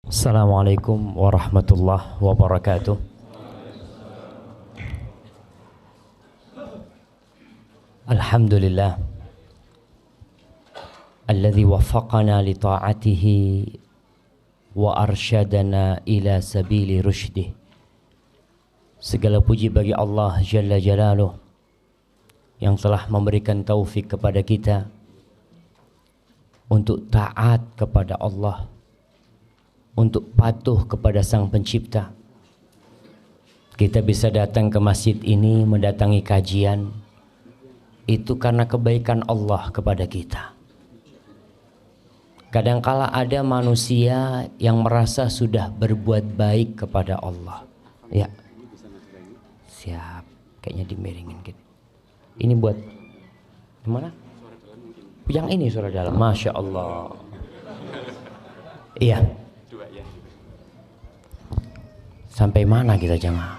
Assalamualaikum warahmatullahi wabarakatuh. Alhamdulillah alladzi waffaqana li ta'atihi wa arsyadana ila sabili rusydih. Segala puji bagi Allah Jalla Jalaluh yang telah memberikan taufik kepada kita untuk taat kepada Allah, untuk patuh kepada Sang Pencipta. Kita bisa datang ke masjid ini, mendatangi kajian, itu karena kebaikan Allah kepada kita. Kadangkala ada manusia yang merasa sudah berbuat baik kepada Allah. Ya, siap. Kayaknya dimiringin gitu. Ini buat gimana? Yang ini suara dalam. Masya Allah. Iya. Sampai mana kita jamaah?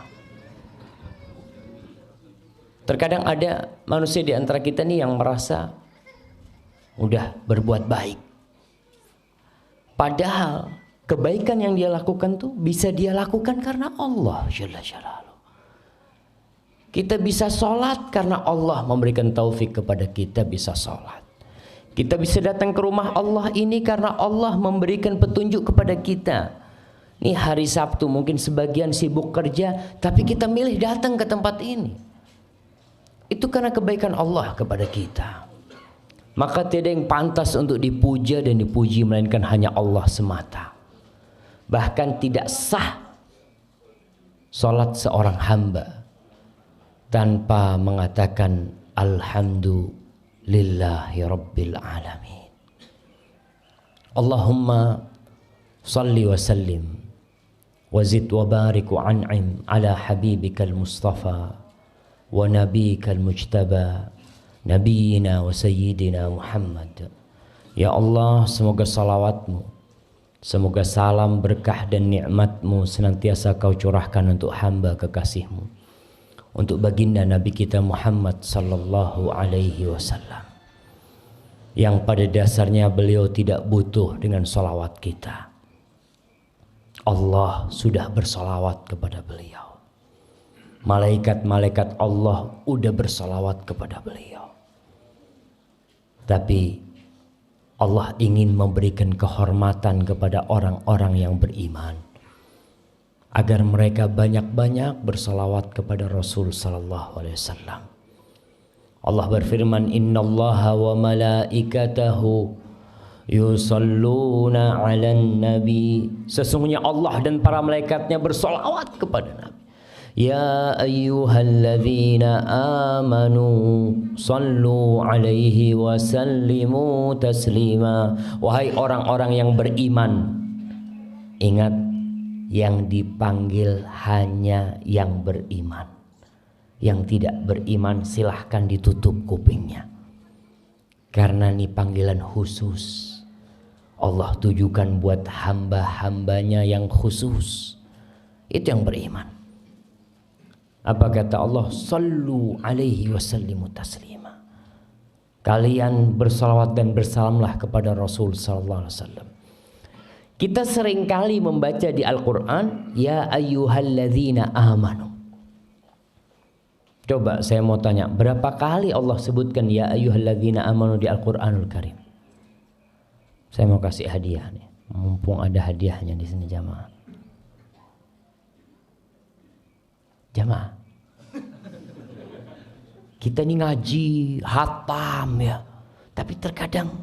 Terkadang ada manusia di antara kita nih yang merasa udah berbuat baik. Padahal kebaikan yang dia lakukan tuh bisa dia lakukan karena Allah Jalla Jalaluh. Kita bisa sholat karena Allah memberikan taufik kepada kita bisa sholat. Kita bisa datang ke rumah Allah ini karena Allah memberikan petunjuk kepada kita. Ini hari Sabtu mungkin sebagian sibuk kerja, tapi kita milih datang ke tempat ini. Itu karena kebaikan Allah kepada kita. Maka tidak yang pantas untuk dipuja dan dipuji melainkan hanya Allah semata. Bahkan tidak sah salat seorang hamba tanpa mengatakan alhamdulillahi rabbil alamin. Allahumma salli wa sallim wazid wa barik wa an'im ala habibikal mustafa wa nabiyikal mujtaba nabiyina wa sayyidina Muhammad. Ya Allah, semoga salawatmu, semoga salam berkah dan nikmatmu senantiasa kau curahkan untuk hamba kekasihmu, untuk baginda Nabi kita Muhammad sallallahu alaihi wasallam, yang pada dasarnya beliau tidak butuh dengan salawat kita. Allah sudah bersalawat kepada beliau. Malaikat-malaikat Allah udah bersalawat kepada beliau. Tapi Allah ingin memberikan kehormatan kepada orang-orang yang beriman agar mereka banyak-banyak bersalawat kepada Rasul sallallahu alaihi wasallam. Allah berfirman, innallaha wa malaikatahu yusalluna 'alan nabi. Sesungguhnya Allah dan para malaikatnya bersolawat kepada Nabi. Ya ayyuhalladzina amanu sallu 'alaihi wa sallimu taslima. Wahai orang-orang yang beriman, ingat yang dipanggil hanya yang beriman. Yang tidak beriman silahkan ditutup kupingnya. Karena ini panggilan khusus. Allah tujukan buat hamba-hambanya yang khusus. Itu yang beriman. Apa kata Allah? Sallu alaihi wasallimu taslima. Kalian bersalawat dan bersalamlah kepada Rasul sallallahu alaihi wasallam. Kita seringkali membaca di Al-Quran, ya ayyuhalladzina amanu. Coba saya mau tanya, berapa kali Allah sebutkan ya ayyuhalladzina amanu di Al-Quranul Karim? Saya mau kasih hadiah nih, mumpung ada hadiahnya di sini jamaah. Jamaah, kita ini ngaji, hatam ya, tapi terkadang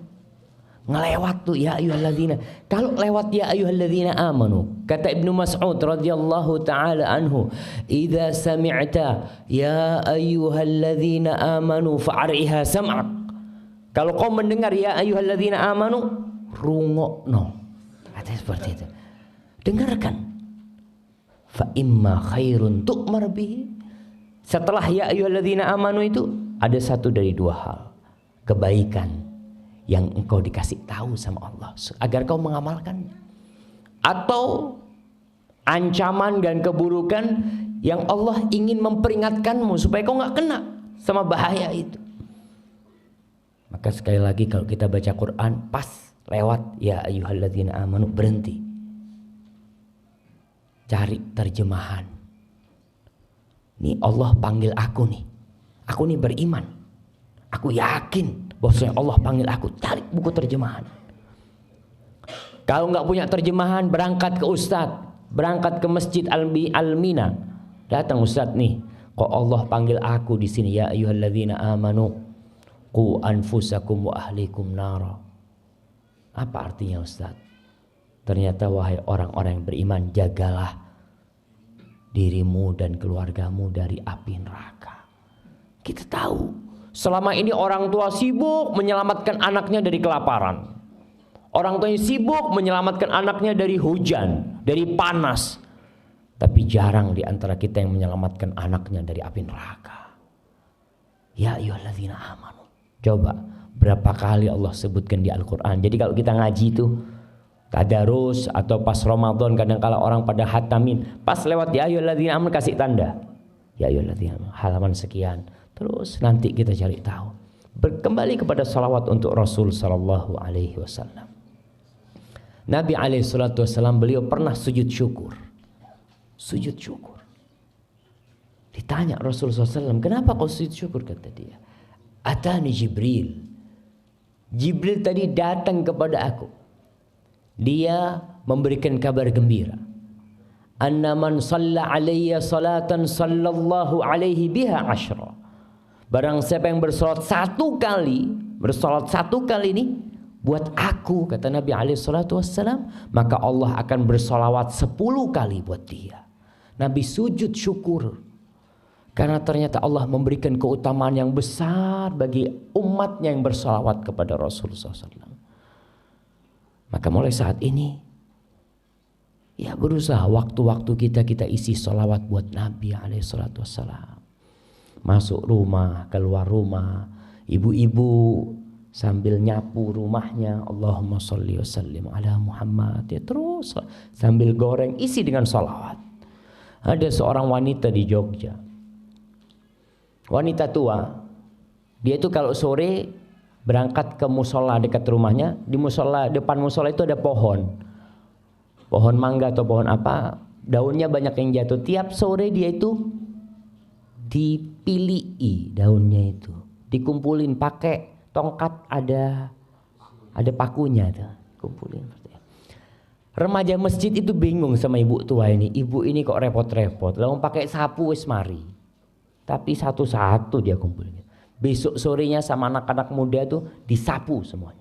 ngelewat tuh ya ayyuhalladzina. Kalau lewat ya ayyuhalladzina amanu, kata Ibnu Mas'ud radhiyallahu taala anhu, idza sami'ta ya ayyuhalladzina amanu fa'ariha sam'ak. Kalau kau mendengar ya ayyuhalladzina amanu, rungokno. Kata seperti itu. Dengarkan. Fa imma khairun tu'mar bihi. Setelah ya ayyuhalladzina amanu itu ada satu dari dua hal. Kebaikan yang engkau dikasih tahu sama Allah agar kau mengamalkannya, atau ancaman dan keburukan yang Allah ingin memperingatkanmu supaya kau nggak kena sama bahaya itu. Maka sekali lagi kalau kita baca Quran pas lewat ya ayyuhalladzina amanu berhenti. cari terjemahan. Nih Allah panggil aku nih. Aku nih beriman. Aku yakin bahwasanya Allah panggil aku. Cari buku terjemahan. Kalau nggak punya terjemahan, berangkat ke ustadz, berangkat ke masjid Al-Mina. Datang ustadz nih, kok Allah panggil aku di sini, ya ayyuhalladzina amanu qu anfusakum wa ahlikum nara. Apa artinya ustadz? Ternyata wahai orang-orang yang beriman, jagalah dirimu dan keluargamu dari api neraka. Kita tahu selama ini orang tua sibuk menyelamatkan anaknya dari kelaparan. Orang tuanya sibuk menyelamatkan anaknya dari hujan, dari panas. Tapi jarang di antara kita yang menyelamatkan anaknya dari api neraka. Ya ayyuhalladzina amanu. Coba berapa kali Allah sebutkan di Al-Quran. Jadi kalau kita ngaji itu tadarus atau pas Ramadan, kadang kala orang pada hatamin, pas lewat ya ayyuhalladzina amanu kasih tanda. Ya ayyuhalladzina amanu, halaman sekian. Terus nanti kita cari tahu. Kembali kepada salawat untuk Rasul sallallahu alaihi wasallam. Nabi alaihi salatu wasallam beliau pernah sujud syukur. Sujud syukur. Ditanya Rasul SAW, kenapa kau sujud syukur? Kata dia, atani Jibril. Jibril tadi datang kepada aku. Dia memberikan kabar gembira. Anna man shalla alayya salatan sallallahu alaihi biha ashra. Barang siapa yang bersolat satu kali ini buat aku, kata Nabi alaihi salatu wassalam, maka Allah akan bersolawat 10 kali buat dia. Nabi sujud syukur karena ternyata Allah memberikan keutamaan yang besar bagi umatnya yang bersolawat kepada Rasulullah SAW. Maka mulai saat ini, ya berusaha waktu-waktu kita isi solawat buat Nabi SAW. Masuk rumah, keluar rumah, ibu-ibu sambil nyapu rumahnya, Allahumma sholli wa sallim ala Muhammad, ya terus sambil goreng, isi dengan solawat. Ada seorang wanita di Jogja, wanita tua, dia itu kalau sore berangkat ke musola dekat rumahnya. Di musola, depan musola itu ada pohon mangga atau pohon apa, daunnya banyak yang jatuh. Tiap sore dia itu dipilih daunnya itu, dikumpulin pakai tongkat, ada pakunya tuh, kumpulin. Remaja masjid itu bingung sama ibu tua ini. Ibu ini kok repot-repot, lalu pakai sapu wis mari. Tapi satu-satu dia kumpulin. Besok sorenya sama anak-anak muda tuh disapu semuanya.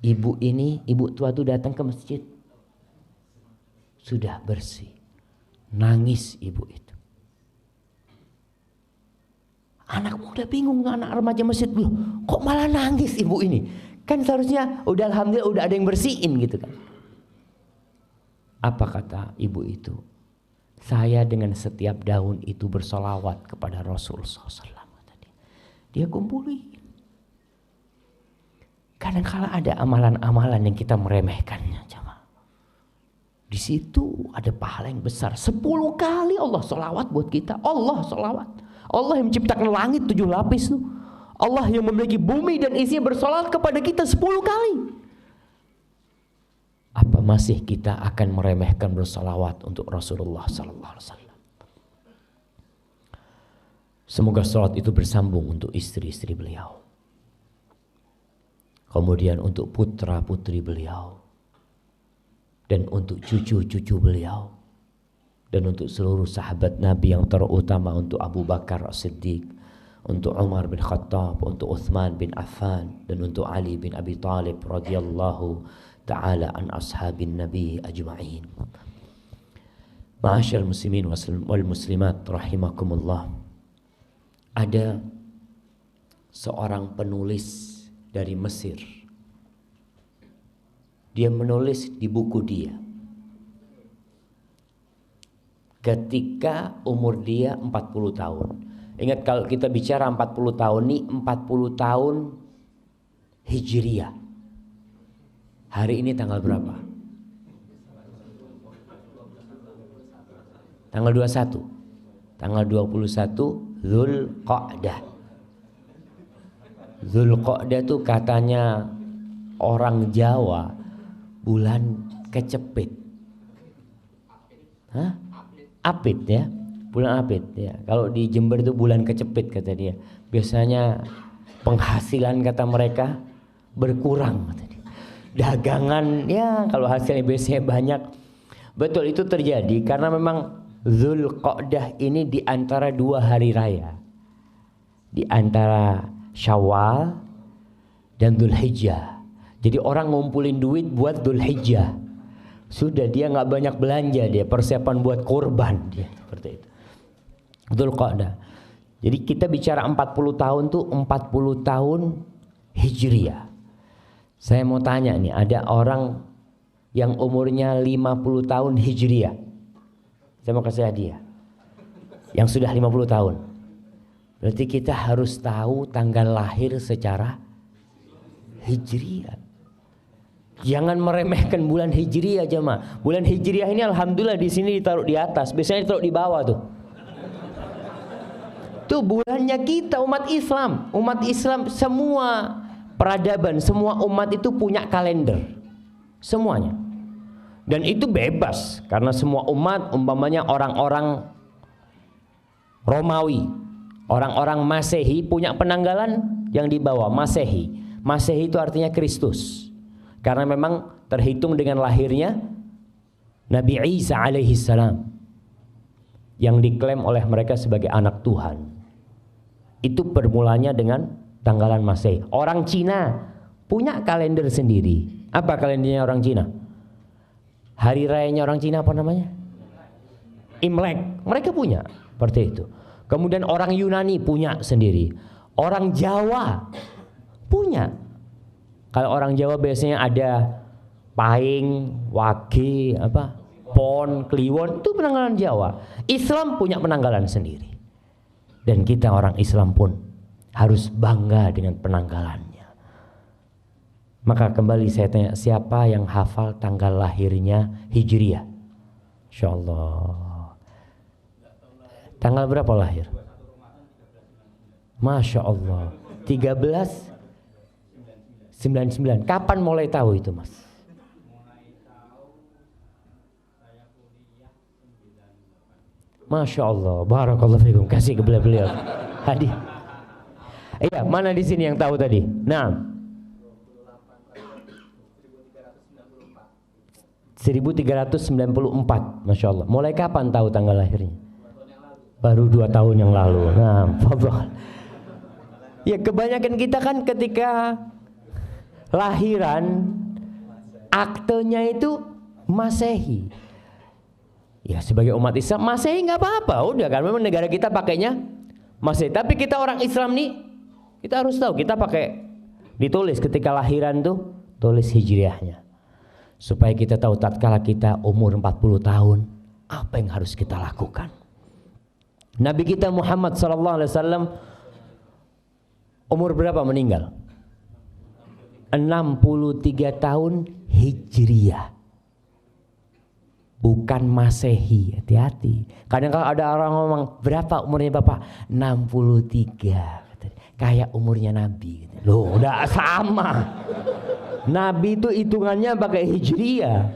Ibu tua tuh datang ke masjid. Sudah bersih. Nangis ibu itu. Anak muda bingung, anak remaja masjid, loh, kok malah nangis ibu ini? Kan seharusnya udah alhamdulillah udah ada yang bersihin gitu kan. Apa kata ibu itu? Saya dengan setiap daun itu bersolawat kepada Rasul SAW. Dia kumpulin. Kadang-kala ada amalan-amalan yang kita meremehkannya. Di situ ada pahala yang besar. 10 kali Allah solawat buat kita. Allah solawat. Allah yang menciptakan langit 7 lapis tuh. Allah yang memiliki bumi dan isinya bersolawat kepada kita 10 kali. Apa masih kita akan meremehkan bersolawat untuk Rasulullah sallallahu alaihi wasallam? Semoga salawat itu bersambung untuk istri-istri beliau. Kemudian untuk putra-putri beliau. Dan untuk cucu-cucu beliau. Dan untuk seluruh sahabat Nabi yang terutama, untuk Abu Bakar As-Siddiq, untuk Umar bin Khattab, untuk Uthman bin Affan, dan untuk Ali bin Abi Talib radhiyallahu ta'ala an ashabin Nabi ajma'in. Ma'asyar muslimin wal muslimat rahimakumullah. Ada seorang penulis dari Mesir. Dia menulis di buku dia ketika umur dia 40 tahun. Ingat kalau kita bicara 40 tahun ini 40 tahun Hijriyah. Hari ini tanggal berapa? Tanggal 21. Tanggal 21 Dzulqa'dah. Dzulqa'dah itu katanya orang Jawa bulan kecepit. Hah? Apit ya, bulan Apit ya. Kalau di Jember itu bulan kecepit kata dia. Biasanya penghasilan kata mereka berkurang kata dia. Dagangan ya kalau hasilnya biasanya banyak. Betul itu terjadi karena memang Dzulqa'dah ini di antara 2 hari raya. Di antara Syawal dan Dzulhijjah. Jadi orang ngumpulin duit buat Dzulhijjah. Sudah dia nggak banyak belanja, dia persiapan buat kurban dia seperti itu. Dzulqa'dah. Jadi kita bicara 40 tahun tuh 40 tahun Hijriah. Saya mau tanya nih, ada orang yang umurnya 50 tahun Hijriah. Saya mau kasih hadiah. Yang sudah 50 tahun. Berarti kita harus tahu tanggal lahir secara Hijriah. Jangan meremehkan bulan Hijriah jemaah. Bulan Hijriah ini alhamdulillah di sini ditaruh di atas, biasanya ditaruh di bawah tuh. Tuh bulannya kita umat Islam. Umat Islam semua peradaban, semua umat itu punya kalender. Semuanya. Dan itu bebas karena semua umat umpamanya orang-orang Romawi, orang-orang Masehi punya penanggalan yang dibawa Masehi. Masehi itu artinya Kristus. Karena memang terhitung dengan lahirnya Nabi Isa alaihi salam yang diklaim oleh mereka sebagai anak Tuhan. Itu bermulanya dengan tanggalan Masehi. Orang Cina punya kalender sendiri. Apa kalendernya orang Cina? Hari rayanya orang Cina apa namanya? Imlek. Mereka punya seperti itu. Kemudian orang Yunani punya sendiri. Orang Jawa punya. Kalau orang Jawa biasanya ada Pahing, Wage, Pon, Kliwon, itu penanggalan Jawa. Islam punya penanggalan sendiri. Dan kita orang Islam pun harus bangga dengan penanggalannya. Maka kembali saya tanya, siapa yang hafal tanggal lahirnya Hijriah? Insyaallah. Tanggal berapa lahir? Masya Allah. 1399. Kapan mulai tahu itu mas? Masya Allah. Barakallahu fikum. Kasih ke beliau. Hadiah. Iya, mana di sini yang tahu tadi? Nah, 1394. Masya Allah. Mulai kapan tahu tanggal lahirnya? Baru 2 tahun yang lalu. Nah, fadhal. Ya kebanyakan kita kan ketika lahiran aktenya itu Masehi. Ya sebagai umat Islam Masehi nggak apa-apa, udah kan memang negara kita pakainya Masehi. Tapi kita orang Islam nih, kita harus tahu kita pakai ditulis ketika lahiran tuh tulis Hijriahnya. Supaya kita tahu tatkala kita umur 40 tahun apa yang harus kita lakukan. Nabi kita Muhammad SAW umur berapa meninggal? 63 tahun Hijriah. Bukan Masehi, hati-hati. Kadang kalau ada orang ngomong, berapa umurnya Bapak? 63. Kayak umurnya Nabi. Loh, udah sama. Nabi itu hitungannya pakai Hijriah.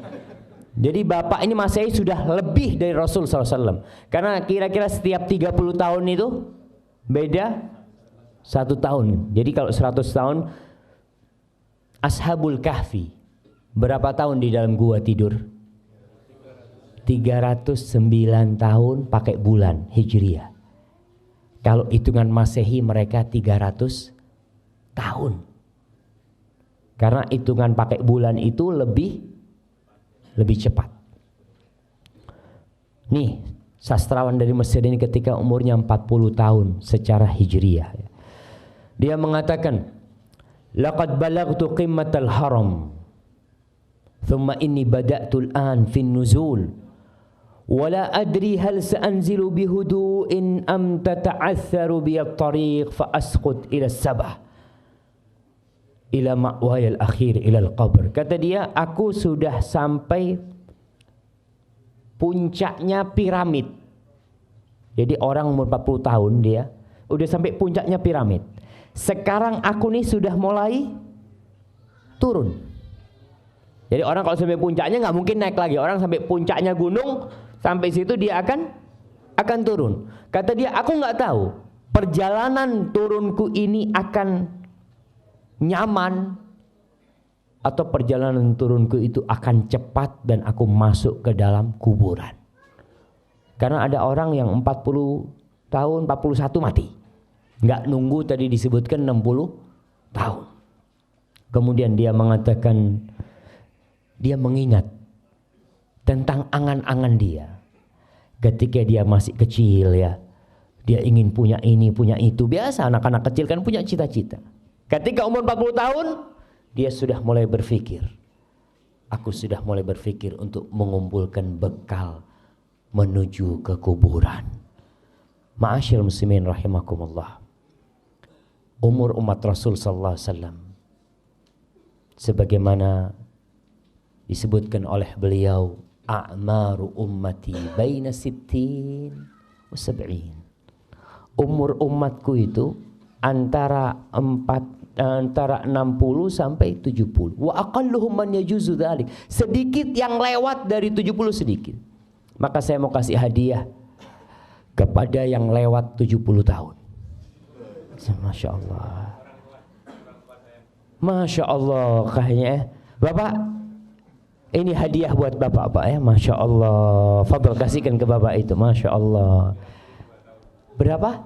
Jadi Bapak ini Masehi sudah lebih dari Rasul SAW. Karena kira-kira setiap 30 tahun itu beda 1 tahun. Jadi kalau 100 tahun, Ashabul Kahfi berapa tahun di dalam gua tidur? 309 tahun pakai bulan Hijriah. Kalau hitungan Masehi mereka 300 tahun. Karena hitungan pakai bulan itu lebih cepat. Nih, sastrawan dari Mesir ini ketika umurnya 40 tahun secara Hijriah. Dia mengatakan, laqad balagtu qimmatal haram. Thumma inni bada'tu al-an fin nuzul. Wala adri hal sa'anzilu bihudu'in am tata'atharu biyat tariq fa asqut ila sabah. Ila ma'wayal akhir ila al-qabr. Kata dia, aku sudah sampai puncaknya piramid. Jadi orang umur 40 tahun dia udah sampai puncaknya piramid. Sekarang aku nih sudah mulai turun. Jadi orang kalau sampai puncaknya nggak mungkin naik lagi. Orang sampai puncaknya gunung Sampai situ dia akan turun. Kata dia, aku nggak tahu perjalanan turunku ini akan nyaman atau perjalanan turunku itu akan cepat dan aku masuk ke dalam kuburan. Karena ada orang yang 40 tahun, 41 mati. Nggak nunggu tadi disebutkan 60 tahun. Kemudian dia mengatakan, dia mengingat tentang angan-angan dia. Ketika dia masih kecil ya, dia ingin punya ini, punya itu. Biasa anak-anak kecil kan punya cita-cita. Ketika umur 40 tahun, dia sudah mulai berpikir. Aku sudah mulai berpikir untuk mengumpulkan bekal menuju ke kuburan. Ma'asyil muslimin rahimakumullah. Umur umat Rasul sallallahu alaihi wasallam sebagaimana disebutkan oleh beliau, a'maru ummati baina sittin wa sab'in. Umur umatku itu antara 60 sampai 70. Wa aqalluhum man yajuzu dzalik. Sedikit yang lewat dari 70 sedikit. Maka saya mau kasih hadiah kepada yang lewat 70 tahun. Masya Allah. Masya Allah kayaknya. Bapak, ini hadiah buat bapak Pak ya. Masya Allah. Fadl kasihkan ke bapak itu. Masya Allah. Berapa?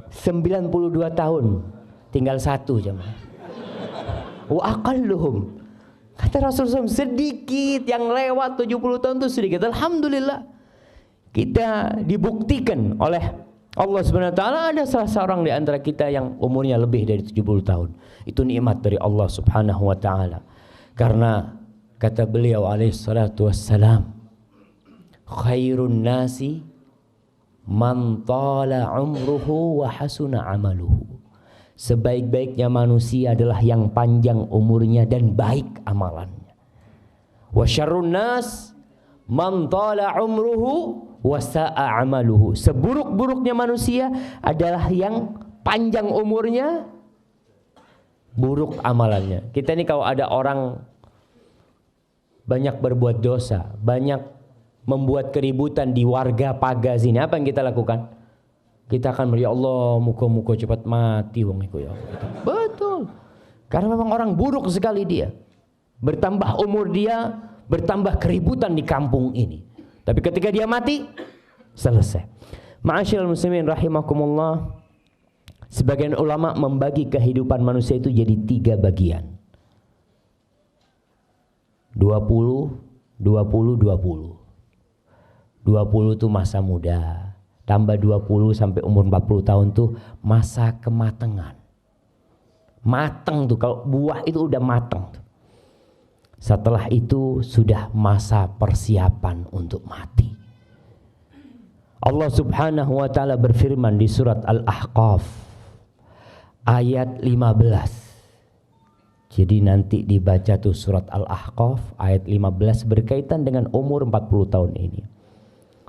92 tahun. Tinggal satu jemaah. Wa aqalluhum. Kata Rasulullah SAW, sedikit yang lewat 70 tahun itu sedikit. Alhamdulillah. Kita dibuktikan oleh Allah Subhanahu wa taala ada salah seorang di antara kita yang umurnya lebih dari 70 tahun. Itu nikmat dari Allah Subhanahu wa taala. Karena kata beliau alaihi salatu wassalam, khairun nasi man tala umruhu wa hasuna amaluhu. Sebaik-baiknya manusia adalah yang panjang umurnya dan baik amalannya. Wa syarrun nas man tala umruhu wa sa'a amaluhu. Seburuk-buruknya manusia adalah yang panjang umurnya, buruk amalannya. Kita ini kalau ada orang banyak berbuat dosa, banyak membuat keributan di warga paga sini, apa yang kita lakukan? Kita akan ya Allah, muka-muka cepat mati wong iku ya. Betul. Karena memang orang buruk sekali dia. Bertambah umur dia, bertambah keributan di kampung ini. Tapi ketika dia mati, selesai. Ma'asyiral muslimin rahimakumullah. Sebagian ulama membagi kehidupan manusia itu jadi 3 bagian. 20, 20, 20. 20 itu masa muda. Tambah 20 sampai umur 40 tahun tuh masa kematangan. Matang tuh, kalau buah itu udah matang tuh. Setelah itu sudah masa persiapan untuk mati. Allah Subhanahu wa taala berfirman di surat Al-Ahqaf ayat 15. Jadi nanti dibaca tuh surat Al-Ahqaf ayat 15 berkaitan dengan umur 40 tahun ini.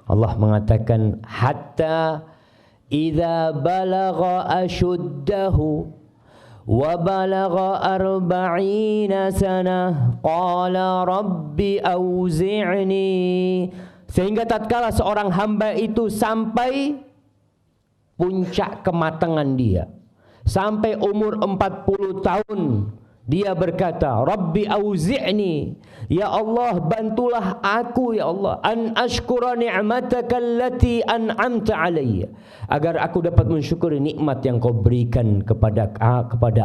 Allah mengatakan hatta idza balagha ashuddahu wa balagha 40 sanah qala rabbi auzi'ni, sehingga tatkala seorang hamba itu sampai puncak kematangan dia, sampai umur 40 tahun, dia berkata, Rabbi auzi'ni, ya Allah bantulah aku ya Allah, an ashkura ni'mataka allati an'amta alayya, agar aku dapat mensyukuri nikmat yang kau berikan kepada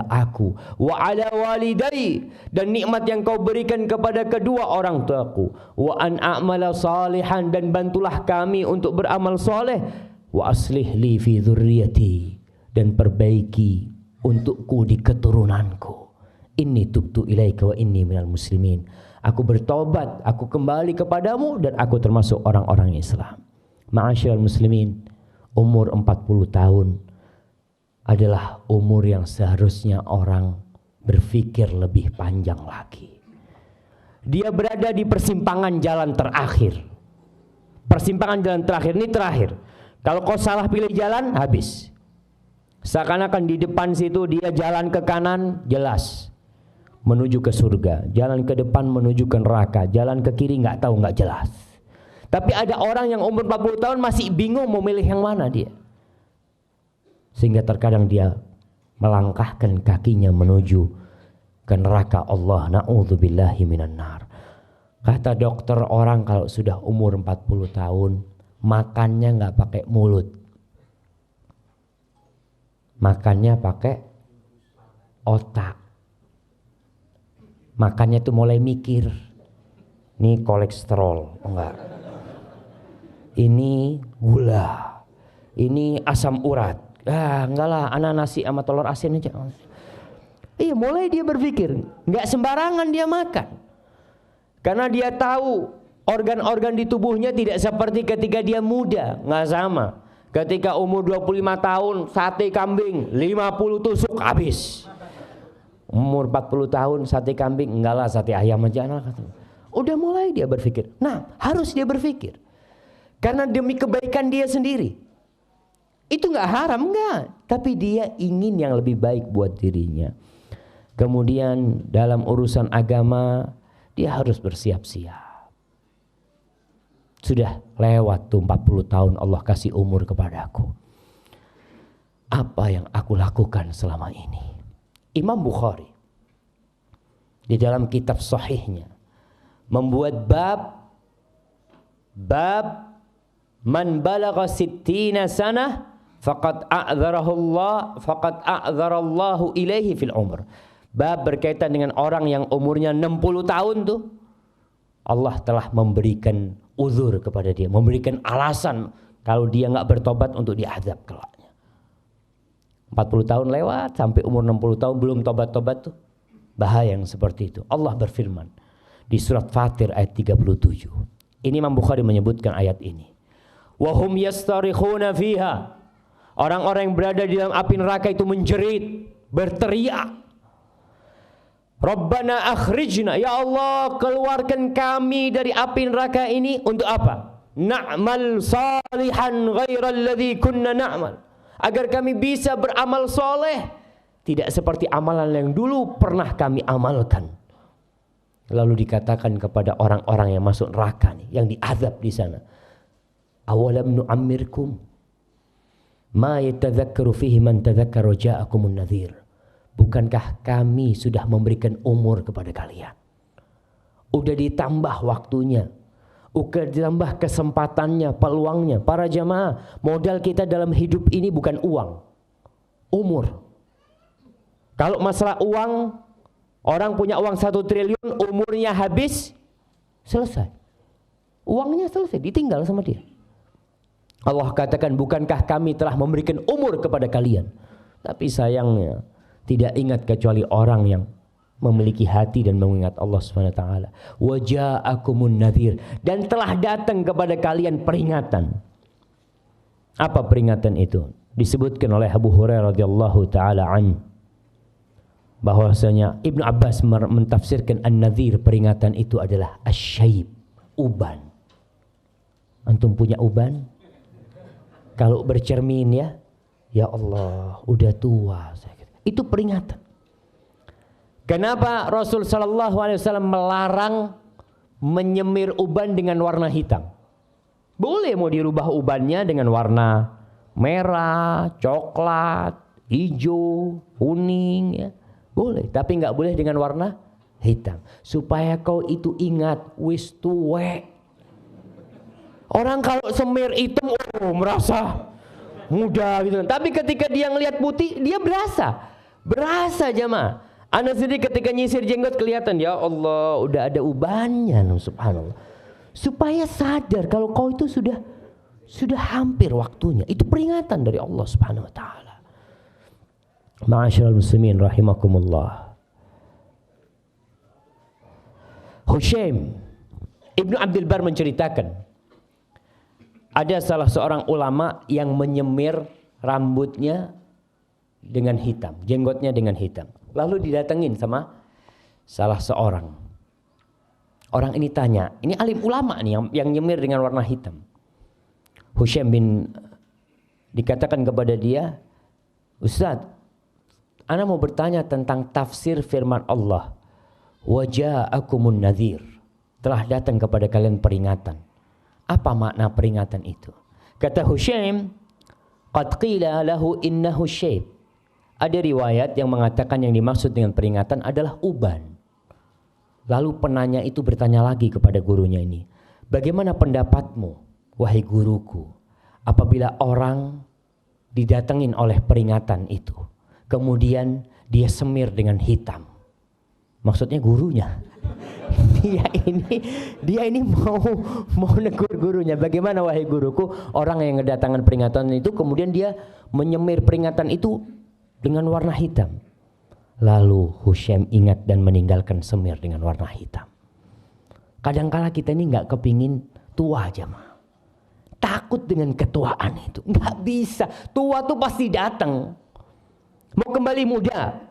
aku, wa ala walidai, dan nikmat yang kau berikan kepada kedua orang tuaku, wa an a'mala salihan, dan bantulah kami untuk beramal soleh, wa aslih li fi dzurriyyati, dan perbaiki untukku di keturunanku. Inni tubtu ilaika wa inni minal muslimin. Aku bertobat, aku kembali kepadamu dan aku termasuk orang-orang Islam. Ma'asyiral muslimin, umur 40 tahun adalah umur yang seharusnya orang berpikir lebih panjang lagi. Dia berada di persimpangan jalan terakhir. Persimpangan jalan terakhir ini terakhir. Kalau kau salah pilih jalan, habis. Seakan-akan di depan situ dia jalan ke kanan, jelas menuju ke surga, jalan ke depan menuju ke neraka, jalan ke kiri nggak tahu, nggak jelas. Tapi ada orang yang umur 40 tahun masih bingung mau milih yang mana dia. Sehingga terkadang dia melangkahkan kakinya menuju ke neraka Allah. Na'udzubillahi minan nar. Kata dokter, orang kalau sudah umur 40 tahun makannya nggak pakai mulut. Makannya pakai otak. Makannya tuh mulai mikir. Ini kolesterol, enggak. Ini gula, ini asam urat. Enggak lah, anak nasi sama telur asin aja. Iya, mulai dia berpikir, enggak sembarangan dia makan. Karena dia tahu organ-organ di tubuhnya tidak seperti ketika dia muda, enggak sama. Ketika umur 25 tahun, sate kambing 50 tusuk habis. Umur 40 tahun sate kambing, enggak lah sate ayam aja lah. Udah mulai dia berpikir. Nah, harus dia berpikir. Karena demi kebaikan dia sendiri. Itu nggak haram, nggak. Tapi dia ingin yang lebih baik buat dirinya. Kemudian dalam urusan agama, dia harus bersiap-siap. Sudah lewat tuh 40 tahun Allah kasih umur kepadaku. Apa yang aku lakukan selama ini? Imam Bukhari di dalam kitab sahihnya membuat bab man balagha 60 sanah faqad a'dzarallahu ilaihi fil umr. Bab berkaitan dengan orang yang umurnya 60 tahun tuh Allah telah memberikan uzur kepada dia, memberikan alasan kalau dia enggak bertobat untuk diazab kelaknya. 40 tahun lewat sampai umur 60 tahun belum tobat-tobat tuh bahaya yang seperti itu. Allah berfirman di surat Fatir ayat 37. Ini Imam Bukhari menyebutkan ayat ini. Wahum yastarikhuna fiha. Orang-orang yang berada di dalam api neraka itu menjerit, berteriak. Rabbana akhrijna, ya Allah keluarkan kami dari api neraka ini untuk apa? Na'mal salihan ghairal ladzi kunna na'mal. Agar kami bisa beramal soleh tidak seperti amalan yang dulu pernah kami amalkan. Lalu dikatakan kepada orang-orang yang masuk neraka nih, yang diazab di sana. Awalam nu'ammirkum ma yatadzakkaru fihi man tadzakkara ja'akumun nadhir. Bukankah kami sudah memberikan umur kepada kalian? Udah ditambah waktunya, udah ditambah kesempatannya, peluangnya. Para jamaah, modal kita dalam hidup ini bukan uang, umur. Kalau masalah uang, orang punya uang 1 triliun, umurnya habis, selesai. Uangnya selesai, ditinggal sama dia. Allah katakan, bukankah kami telah memberikan umur kepada kalian? Tapi sayangnya tidak ingat kecuali orang yang memiliki hati dan mengingat Allah SWT. Wa ja'akumun nadhir, dan telah datang kepada kalian peringatan. Apa peringatan itu? Disebutkan oleh Abu Hurairah radhiyallahu taala an, bahwasanya Ibnu Abbas mentafsirkan an-nadhir, peringatan itu adalah asy-syaib, uban. Antum punya uban? Kalau bercermin ya Allah, udah tua. Itu peringatan. Kenapa Rasul sallallahu alaihi wasallam melarang menyemir uban dengan warna hitam? Boleh mau dirubah ubannya dengan warna merah, coklat, hijau, kuning, ya. Boleh, tapi enggak boleh dengan warna hitam. Supaya kau itu ingat, wis tuwek. Orang kalau semir hitam merasa muda gitu. Tapi ketika dia ngelihat putih, dia berasa jamaah. Anak sendiri ketika nyisir jenggot kelihatan, ya Allah, udah ada ubannya, subhanallah. Supaya sadar kalau kau itu sudah hampir waktunya. Itu peringatan dari Allah Subhanahu wa taala. Ma'asyiral muslimin rahimakumullah. Hushaim Ibnu Abdul Bar menceritakan, ada salah seorang ulama yang menyemir rambutnya dengan hitam, jenggotnya dengan hitam. Lalu didatengin sama salah seorang. Orang ini tanya, ini alim ulama nih yang nyemir dengan warna hitam. Hushaim dikatakan kepada dia, Ustaz, ana mau bertanya tentang tafsir firman Allah. Wa ja'akumun nadhir, telah datang kepada kalian peringatan. Apa makna peringatan itu? Kata Hushaim, qad qila lahu innahu syayb. Ada riwayat yang mengatakan yang dimaksud dengan peringatan adalah uban. Lalu penanya itu bertanya lagi kepada gurunya ini, bagaimana pendapatmu, wahai guruku, apabila orang didatengin oleh peringatan itu, kemudian dia semir dengan hitam? Maksudnya gurunya. Dia ini mau negur gurunya. Bagaimana wahai guruku, orang yang kedatangan peringatan itu kemudian dia menyemir peringatan itu dengan warna hitam. Lalu Hushaim ingat dan meninggalkan semir dengan warna hitam. Kadangkala kita ini nggak kepingin tua aja mah. Takut dengan ketuaan itu. Nggak bisa. Tua tuh pasti datang. Mau kembali muda.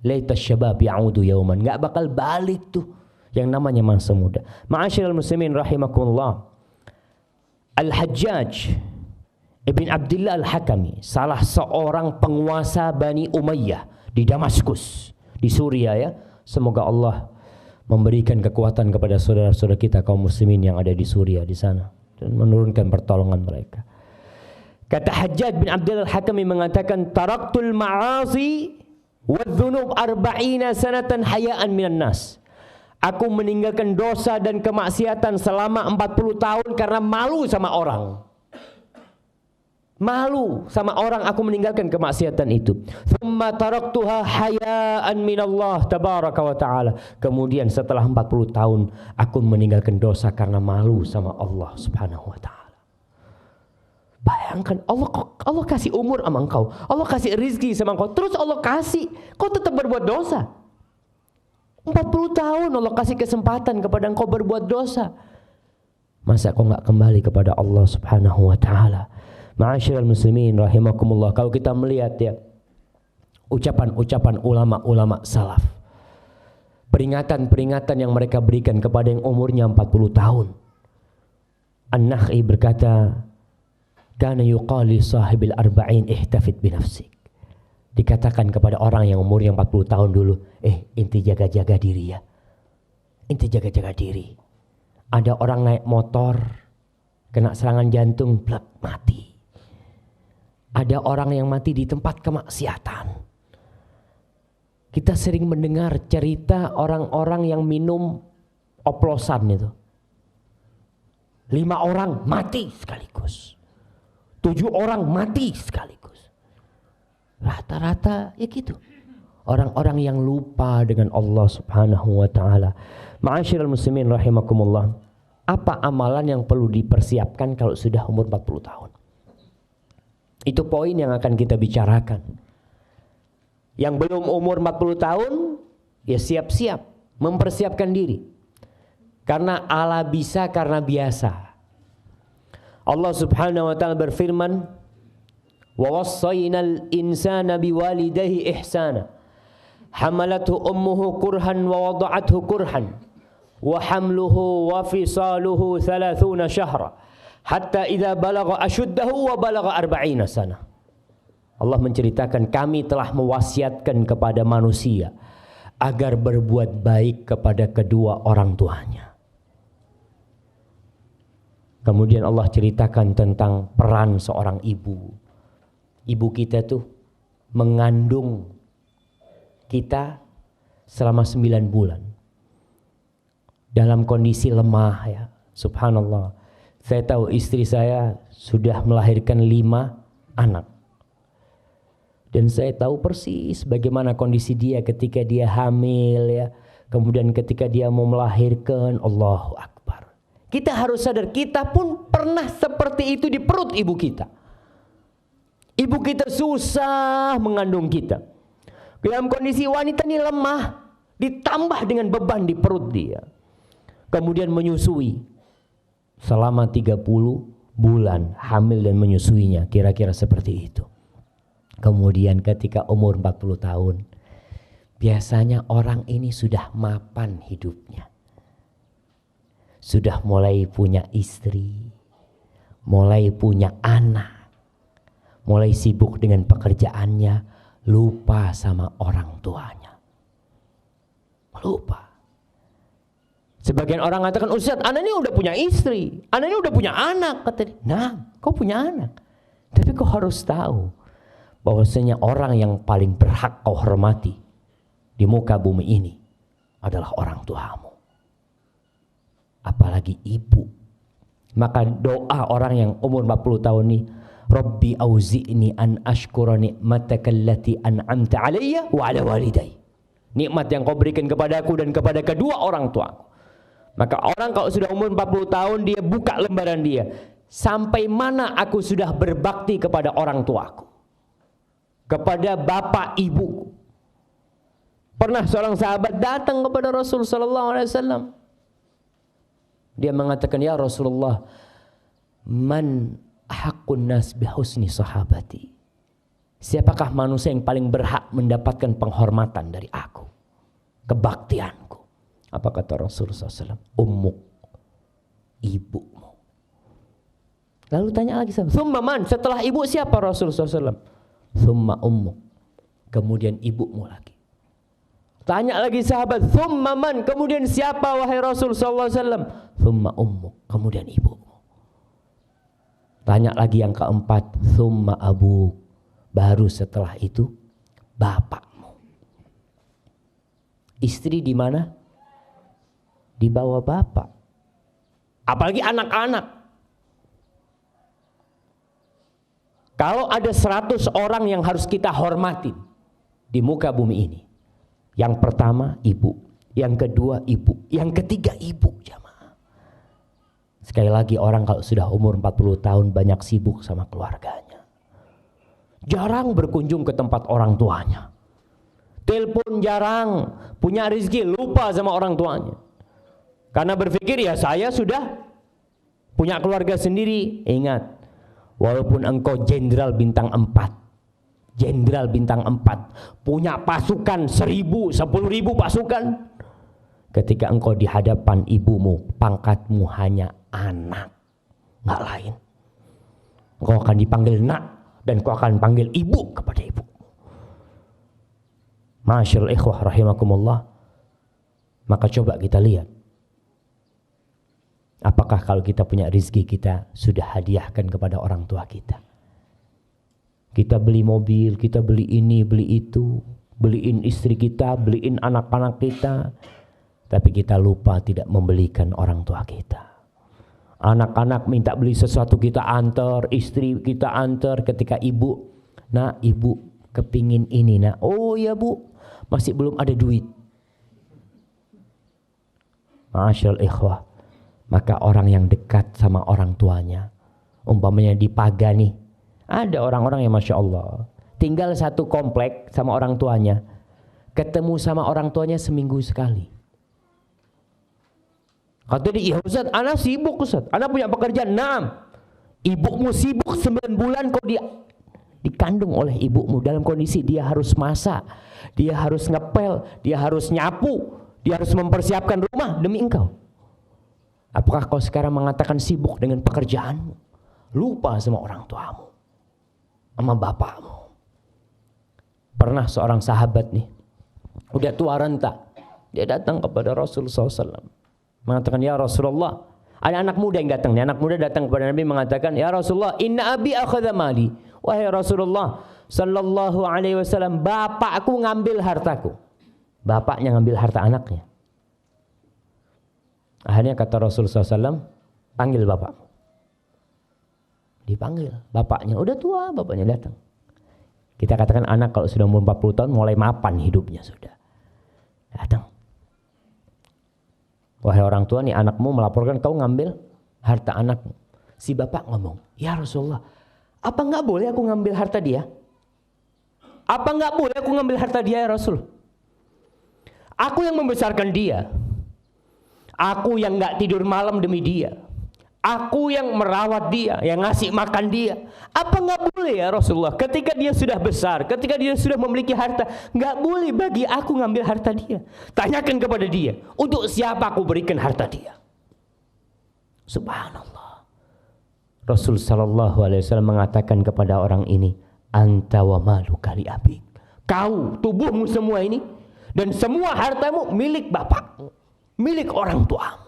Laita syabab ya'udu yauman. Nggak bakal balik tuh yang namanya masa muda. Ma'asyiral muslimin rahimakumullah. Al-Hajjaj Ibn Abdullah Al-Hakami, salah seorang penguasa Bani Umayyah di Damaskus, di Suriah ya. Semoga Allah memberikan kekuatan kepada saudara-saudara kita kaum muslimin yang ada di Suriah di sana dan menurunkan pertolongan mereka. Kata Hajjaj bin Abdullah Al-Hakami mengatakan, taraktul ma'asi wadh-dhunub 40 sanatan hayaan minan nas. Aku meninggalkan dosa dan kemaksiatan selama 40 tahun karena malu sama orang. Malu sama orang aku meninggalkan kemaksiatan itu. Thumma taraktuha hayaan minallah tabaraka wa ta'ala. Kemudian setelah 40 tahun aku meninggalkan dosa karena malu sama Allah subhanahu wa ta'ala. Bayangkan Allah kasih umur sama engkau, Allah kasih rizki sama engkau, terus Allah kasih kau tetap berbuat dosa. 40 tahun Allah kasih kesempatan kepada engkau berbuat dosa. Masa kau gak kembali kepada Allah subhanahu wa ta'ala? Ma'asyiral muslimin rahimakumullah. Kalau kita melihat ya ucapan-ucapan ulama-ulama salaf, peringatan-peringatan yang mereka berikan kepada yang umurnya 40 tahun. An-Nakhi berkata, kana yuqali sahibil arba'in ihtafid binafsik. Dikatakan kepada orang yang umurnya 40 tahun dulu, inti jaga-jaga diri ya. Inti jaga-jaga diri. Ada orang naik motor, kena serangan jantung, blek, mati. Ada orang yang mati di tempat kemaksiatan. Kita sering mendengar cerita orang-orang yang minum oplosan itu. 5 orang mati sekaligus. 7 orang mati sekaligus. Rata-rata ya gitu. Orang-orang yang lupa dengan Allah subhanahu wa ta'ala. Ma'asyiral muslimin rahimakumullah. Apa amalan yang perlu dipersiapkan kalau sudah umur 40 tahun? Itu poin yang akan kita bicarakan. Yang belum umur 40 tahun, ya siap-siap mempersiapkan diri. Karena ala bisa karena biasa. Allah subhanahu wa ta'ala berfirman, wa wassaynal insana biwalidayhi ihsana hamalathu ummuhu kurhan wa wada'athu kurhan wa hamluhu wa fisaluhu 30 syahra hatta idza balagha ashuddahu wa balagha 40 sana. Allah menceritakan kami telah mewasiatkan kepada manusia agar berbuat baik kepada kedua orang tuanya. Kemudian Allah ceritakan tentang peran seorang ibu. Ibu kita tuh mengandung kita selama 9 bulan. Dalam kondisi lemah ya. Subhanallah. Saya tahu istri saya sudah melahirkan 5 anak. Dan saya tahu persis bagaimana kondisi dia ketika dia hamil ya. Kemudian ketika dia mau melahirkan, Allahu Akbar. Kita harus sadar kita pun pernah seperti itu di perut ibu kita. Ibu kita susah mengandung kita. Dalam kondisi wanita ini lemah, ditambah dengan beban di perut dia. Kemudian menyusui. Selama 30 bulan hamil dan menyusuinya, kira-kira seperti itu. Kemudian ketika umur 40 tahun, biasanya orang ini sudah mapan hidupnya. Sudah mulai punya istri, mulai punya anak, mulai sibuk dengan pekerjaannya, lupa sama orang tuanya. Lupa. Sebagian orang mengatakan, Ustaz, anak ini udah punya istri, anak ini udah punya anak. Kata dia, nah, kau punya anak. Tapi kau harus tahu bahwasanya orang yang paling berhak kau hormati di muka bumi ini adalah orang tuamu. Apalagi ibu. Maka doa orang yang umur 40 tahun ini, Rabbi auzi'ni an ashkura ni'mataka allati an'amta alayya wa ala walidayya. Nikmat yang kau berikan kepadaku dan kepada kedua orang tuaku. Maka orang kalau sudah umur 40 tahun, dia buka lembaran dia. Sampai mana aku sudah berbakti kepada orang tuaku, kepada bapak ibuku. Pernah seorang sahabat datang kepada Rasul sallallahu alaihi wasallam. Dia mengatakan, ya Rasulullah, man haqqun nas bihusni sahabati. Siapakah manusia yang paling berhak mendapatkan penghormatan dari aku, kebaktianku? Apa kata Rasulullah SAW? Ummuk, ibumu. Lalu tanya lagi, summa man, setelah ibu siapa Rasulullah SAW? Summa ummuk, kemudian ibumu lagi. Tanya lagi sahabat, summa man, kemudian siapa wahai Rasulullah SAW? Summa ummuk, kemudian ibumu. Tanya lagi yang keempat, summa abuk, baru setelah itu bapakmu. Istri di mana? Di bawah bapak. Apalagi anak-anak. Kalau ada 100 orang yang harus kita hormatin di muka bumi ini, yang pertama ibu, yang kedua ibu, yang ketiga ibu, jamaah. Sekali lagi, orang kalau sudah umur 40 tahun banyak sibuk sama keluarganya, jarang berkunjung ke tempat orang tuanya, telepon jarang, punya rezeki lupa sama orang tuanya. Karena berpikir, ya saya sudah punya keluarga sendiri. Ingat, walaupun engkau jenderal bintang 4, jenderal bintang 4, punya pasukan 1000, 10.000 pasukan, ketika engkau di hadapan ibumu, pangkatmu hanya anak, nggak lain. Engkau akan dipanggil nak, dan engkau akan panggil ibu kepada ibu. Masyaallah ikhwah rahimakumullah. Maka coba kita lihat, apakah kalau kita punya rezeki, kita sudah hadiahkan kepada orang tua kita? Kita beli mobil, kita beli ini, beli itu, beliin istri kita, beliin anak-anak kita, tapi kita lupa tidak membelikan orang tua kita. Anak-anak minta beli sesuatu, kita antar, istri kita antar. Ketika ibu, nak ibu kepingin ini nak, oh ya bu, masih belum ada duit. Masyaallah ikhwah. Maka orang yang dekat sama orang tuanya, umpamanya di Pagani, ada orang-orang yang Masya Allah tinggal satu komplek sama orang tuanya, ketemu sama orang tuanya seminggu sekali. Kata dia, iya Ustaz, anak sibuk Ustaz, anak punya pekerjaan. Nah, ibumu sibuk 9 bulan kau dikandung oleh ibumu dalam kondisi dia harus masak, dia harus ngepel, dia harus nyapu, dia harus mempersiapkan rumah demi engkau. Apakah kau sekarang mengatakan sibuk dengan pekerjaanmu, lupa sama orang tuamu, sama bapakmu? Pernah seorang sahabat nih, udah tua renta, dia datang kepada Rasulullah SAW, mengatakan, ya Rasulullah, ada anak muda yang datang. Anak muda datang kepada Nabi mengatakan, ya Rasulullah, inna abi akhadha mali. Wahai Rasulullah sallallahu alaihi wasallam, bapakku ngambil hartaku. Bapaknya ngambil harta anaknya. Akhirnya kata Rasulullah SAW, panggil bapakmu. Dipanggil bapaknya, udah tua, bapaknya datang. Kita katakan anak kalau sudah umur 40 tahun mulai mapan hidupnya sudah. Datang. Wahai orang tua, nih anakmu melaporkan kau ngambil harta anakmu. Si bapak ngomong, ya Rasulullah, apa enggak boleh aku ngambil harta dia? Apa enggak boleh aku ngambil harta dia ya Rasul? Aku yang membesarkan dia. Aku yang enggak tidur malam demi dia. Aku yang merawat dia, yang ngasih makan dia. Apa enggak boleh ya Rasulullah? Ketika dia sudah besar, ketika dia sudah memiliki harta, enggak boleh bagi aku ngambil harta dia. Tanyakan kepada dia, untuk siapa aku berikan harta dia? Subhanallah. Rasul sallallahu alaihi wasallam mengatakan kepada orang ini, anta wa maluka li abik. Kau, tubuhmu semua ini dan semua hartamu milik bapakmu. milik orang tuamu.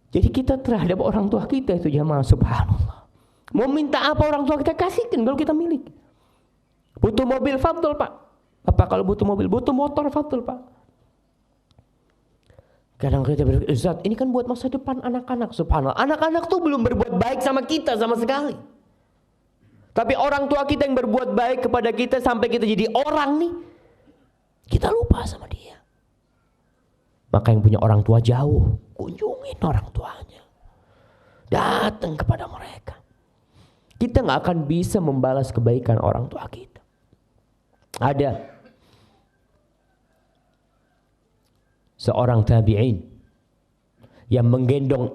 Jadi kita terhadap orang tua kita itu jamaah, subhanallah. Mau minta apa orang tua kita kasihkan kalau kita milik. Butuh mobil, fadl Pak. Apa kalau butuh mobil? Butuh motor, fadl Pak. Kadang kita berpikir, Ustaz, ini kan buat masa depan anak-anak, subhanallah. Anak-anak tuh belum berbuat baik sama kita sama sekali. Tapi orang tua kita yang berbuat baik kepada kita sampai kita jadi orang nih, kita lupa sama dia. Maka yang punya orang tua jauh, kunjungin orang tuanya. Datang kepada mereka. Kita gak akan bisa membalas kebaikan orang tua kita. Ada seorang tabi'in yang menggendong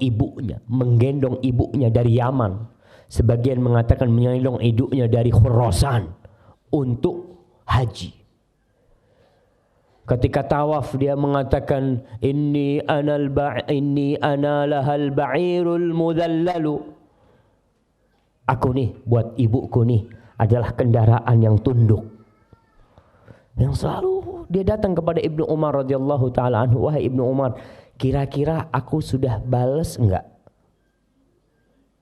ibunya dari Yaman. Sebagian mengatakan menggendong ibunya dari Khurasan untuk haji. Ketika tawaf dia mengatakan inni ana lahal ba'irul mudhallalu. Aku nih buat ibuku nih adalah kendaraan yang tunduk. Yang selalu dia datang kepada Ibnu Umar radhiyallahu taala anhu, wahai Ibnu Umar, kira-kira aku sudah balas enggak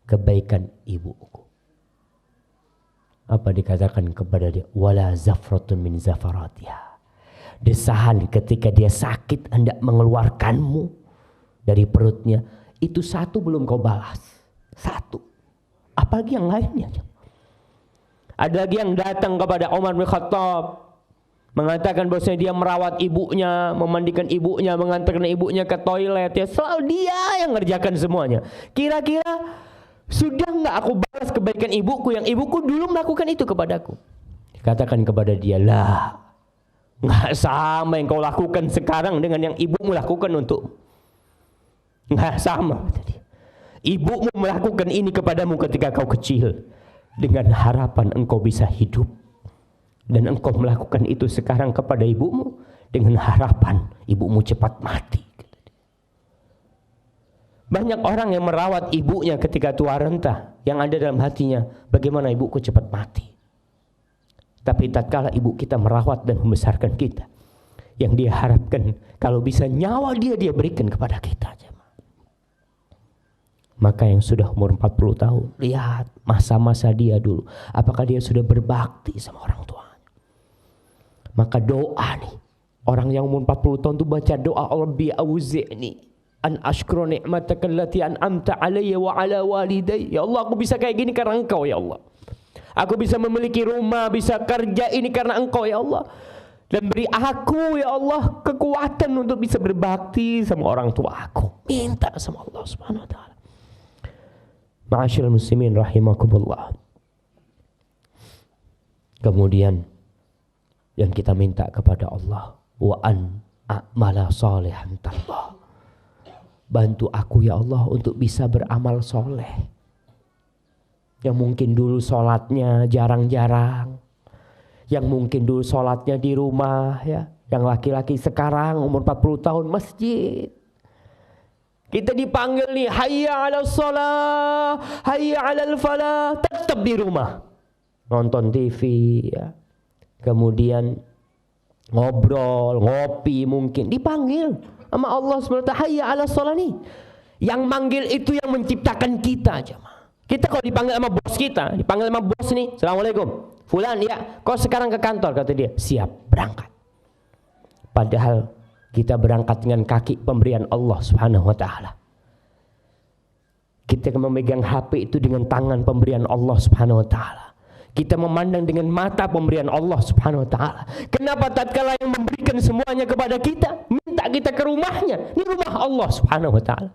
kebaikan ibuku? Apa dikatakan kepada dia? Wala zafratun min zafaratiha. Desahan ketika dia sakit hendak mengeluarkanmu dari perutnya, itu satu belum kau balas. Satu. Apalagi yang lainnya. Ada lagi yang datang kepada Umar bin Khattab mengatakan bahwasanya dia merawat ibunya, memandikan ibunya, mengantarkan ibunya ke toilet, ya selalu dia yang ngerjakan semuanya. Kira-kira sudah enggak aku balas kebaikan ibuku yang ibuku dulu melakukan itu kepadaku? Katakan kepada dia, lah nggak sama yang kau lakukan sekarang dengan yang ibumu lakukan untuk. Nggak sama. Ibumu melakukan ini kepadamu ketika kau kecil dengan harapan engkau bisa hidup, dan engkau melakukan itu sekarang kepada ibumu dengan harapan ibumu cepat mati. Banyak orang yang merawat ibunya ketika tua renta, yang ada dalam hatinya, bagaimana ibuku cepat mati. Tapi tatkala ibu kita merawat dan membesarkan kita, yang dia harapkan kalau bisa nyawa dia berikan kepada kita. Maka yang sudah umur 40 tahun, lihat masa-masa dia dulu, apakah dia sudah berbakti sama orang tuanya. Maka doa nih, orang yang umur 40 tahun itu baca doa, Rabbi auzi'ni an ashkura ni'mataka allati an'amta alayya wa ala walidayya. Ya Allah, aku bisa kayak gini karena Engkau ya Allah. Aku bisa memiliki rumah, bisa kerja ini karena Engkau ya Allah. Dan beri aku ya Allah kekuatan untuk bisa berbakti sama orang tua aku. Minta sama Allah Subhanahu wa taala. Ma'asyiral muslimin rahimakumullah. Kemudian yang kita minta kepada Allah, wa an a'mala shalihan tallah. Bantu aku ya Allah untuk bisa beramal soleh. Yang mungkin dulu sholatnya jarang-jarang, yang mungkin dulu sholatnya di rumah ya, yang laki-laki sekarang umur 40 tahun masjid. Kita dipanggil nih, hayya 'alas shalah, hayya 'alal falah, tetap di rumah. Nonton TV ya. Kemudian ngobrol, ngopi mungkin. Dipanggil sama Allah SWT, hayya 'alas shalah nih. Yang manggil itu yang menciptakan kita jemaah. Kita kalau dipanggil sama bos kita, dipanggil sama bos nih, Assalamualaikum, Fulan ya, kau sekarang ke kantor, kata dia, siap, berangkat. Padahal kita berangkat dengan kaki pemberian Allah Subhanahu wa taala. Kita memegang HP itu dengan tangan pemberian Allah Subhanahu wa taala. Kita memandang dengan mata pemberian Allah Subhanahu wa taala. Kenapa tatkala yang memberikan semuanya kepada kita, minta kita ke rumahnya, ini rumah Allah Subhanahu wa taala,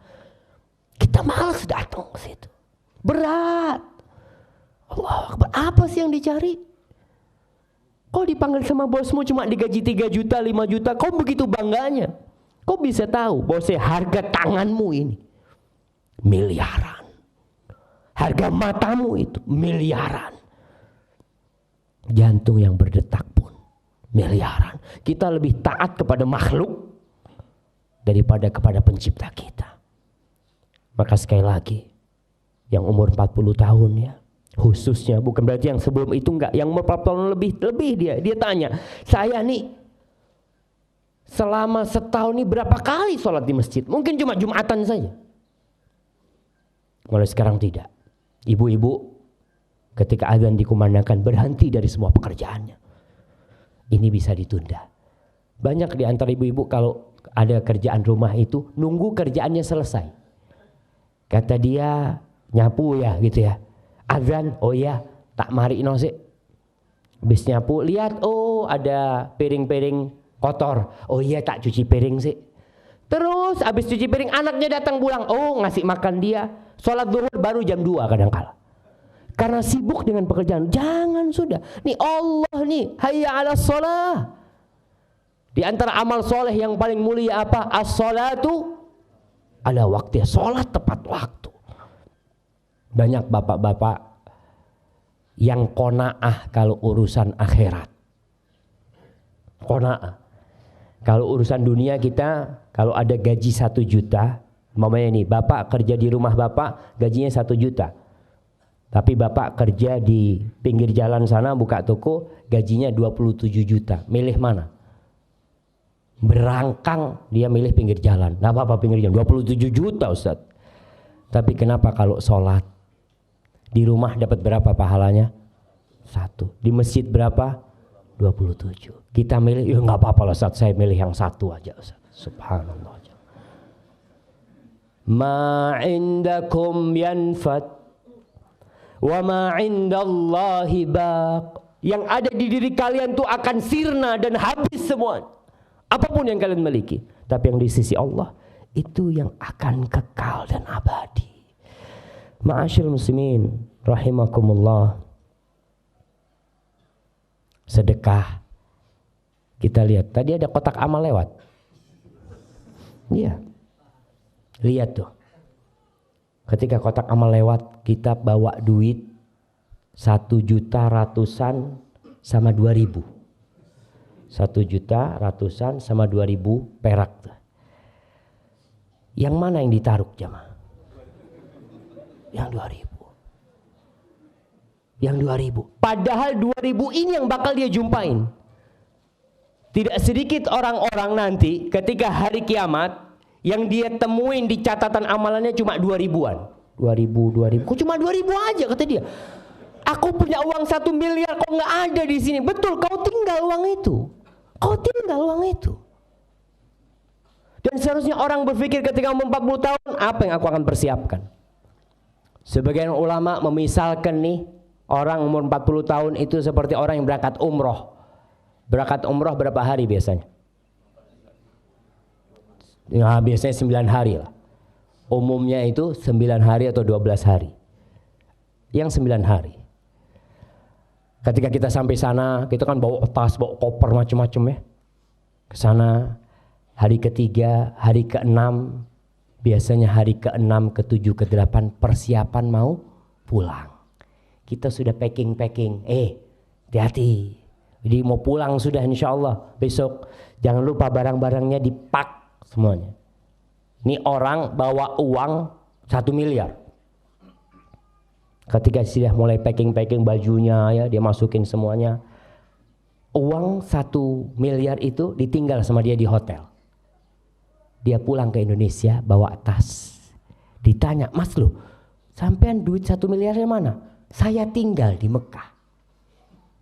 kita malas datang ke situ. Berat. Allah Akbar. Apa sih yang dicari? Kau dipanggil sama bosmu cuma digaji 3 juta, 5 juta, kau begitu bangganya. Kau bisa tahu bahwa harga tanganmu ini miliaran. Harga matamu itu miliaran. Jantung yang berdetak pun miliaran. Kita lebih taat kepada makhluk daripada kepada pencipta kita. Maka sekali lagi, yang umur 40 tahun ya, khususnya, bukan berarti yang sebelum itu enggak, yang umur 40 tahun lebih dia tanya, saya nih selama setahun ini berapa kali sholat di masjid? Mungkin cuma Jumatan saja. Mulai sekarang tidak. Ibu-ibu ketika azan dikumandangkan berhenti dari semua pekerjaannya. Ini bisa ditunda. Banyak di antara ibu-ibu kalau ada kerjaan rumah itu nunggu kerjaannya selesai. Kata dia nyapu ya gitu ya. Azan, oh ya tak mari no sih. Habis nyapu lihat oh ada piring-piring kotor. Oh iya tak cuci piring sih. Terus habis cuci piring anaknya datang pulang. Oh ngasih makan dia. Sholat zuhur baru jam 2 kadang-kala. Karena sibuk dengan pekerjaan. Jangan sudah. Nih Allah nih. Hayya ala sholah. Di antara amal soleh yang paling mulia apa? As-sholatu ala waktu. Sholat tepat waktu. Banyak bapak-bapak yang qanaah kalau urusan akhirat. Qanaah. Kalau urusan dunia kita, kalau ada gaji 1 juta, mamanya nih, bapak kerja di rumah bapak, gajinya 1 juta. Tapi bapak kerja di pinggir jalan sana, buka toko, gajinya 27 juta. Milih mana? Berangkang, dia milih pinggir jalan. Nah apa pinggir jalan? 27 juta Ustaz. Tapi kenapa kalau sholat? Di rumah dapat berapa pahalanya? 1. Di masjid berapa? 27. Kita milih, ya nggak apa-apa lah Ustaz, saya milih yang 1 aja Ustaz. Subhanallah. Ma indakum yanfad wa ma indallahi baq. Yang ada di diri kalian tuh akan sirna dan habis semua. Apapun yang kalian miliki, tapi yang di sisi Allah itu yang akan kekal dan abadi. Ma'asyiral muslimin rahimakumullah. Sedekah. Kita lihat tadi ada kotak amal lewat. Iya. Lihat tuh. Ketika kotak amal lewat, kita bawa duit 1 juta ratusan sama 2.000. 1 juta ratusan sama 2.000 perak tuh. Yang mana yang ditaruh jamaah? Yang 2.000. Yang 2.000. Padahal 2.000 ini yang bakal dia jumpain. Tidak sedikit orang-orang nanti ketika hari kiamat yang dia temuin di catatan amalannya cuma 2.000-an. 2.000. Kok cuma 2.000 aja kata dia. Aku punya uang 1 miliar kok nggak ada di sini. Betul, kau tinggal uang itu. Kau tinggal uang itu. Dan seharusnya orang berpikir ketika umur 40 tahun, apa yang aku akan persiapkan? Sebagian ulama memisalkan nih, orang umur 40 tahun itu seperti orang yang berangkat umroh. Berangkat umroh berapa hari biasanya? Nah, biasanya 9 hari lah. Umumnya itu 9 hari atau 12 hari. Yang 9 hari. Ketika kita sampai sana, kita kan bawa tas, bawa koper macam-macam ya. Ke sana, hari ketiga, hari ke-6, biasanya hari ke-6, ke-7, ke-8 persiapan mau pulang. Kita sudah packing. Hati-hati. Jadi mau pulang sudah insya Allah besok. Jangan lupa barang-barangnya dipak semuanya. Ini orang bawa uang 1 miliar. Ketika sudah mulai packing bajunya ya, dia masukin semuanya. Uang 1 miliar itu ditinggal sama dia di hotel. Dia pulang ke Indonesia bawa tas. Ditanya, "Mas loh, sampean duit 1 miliarnya mana?" "Saya tinggal di Mekah."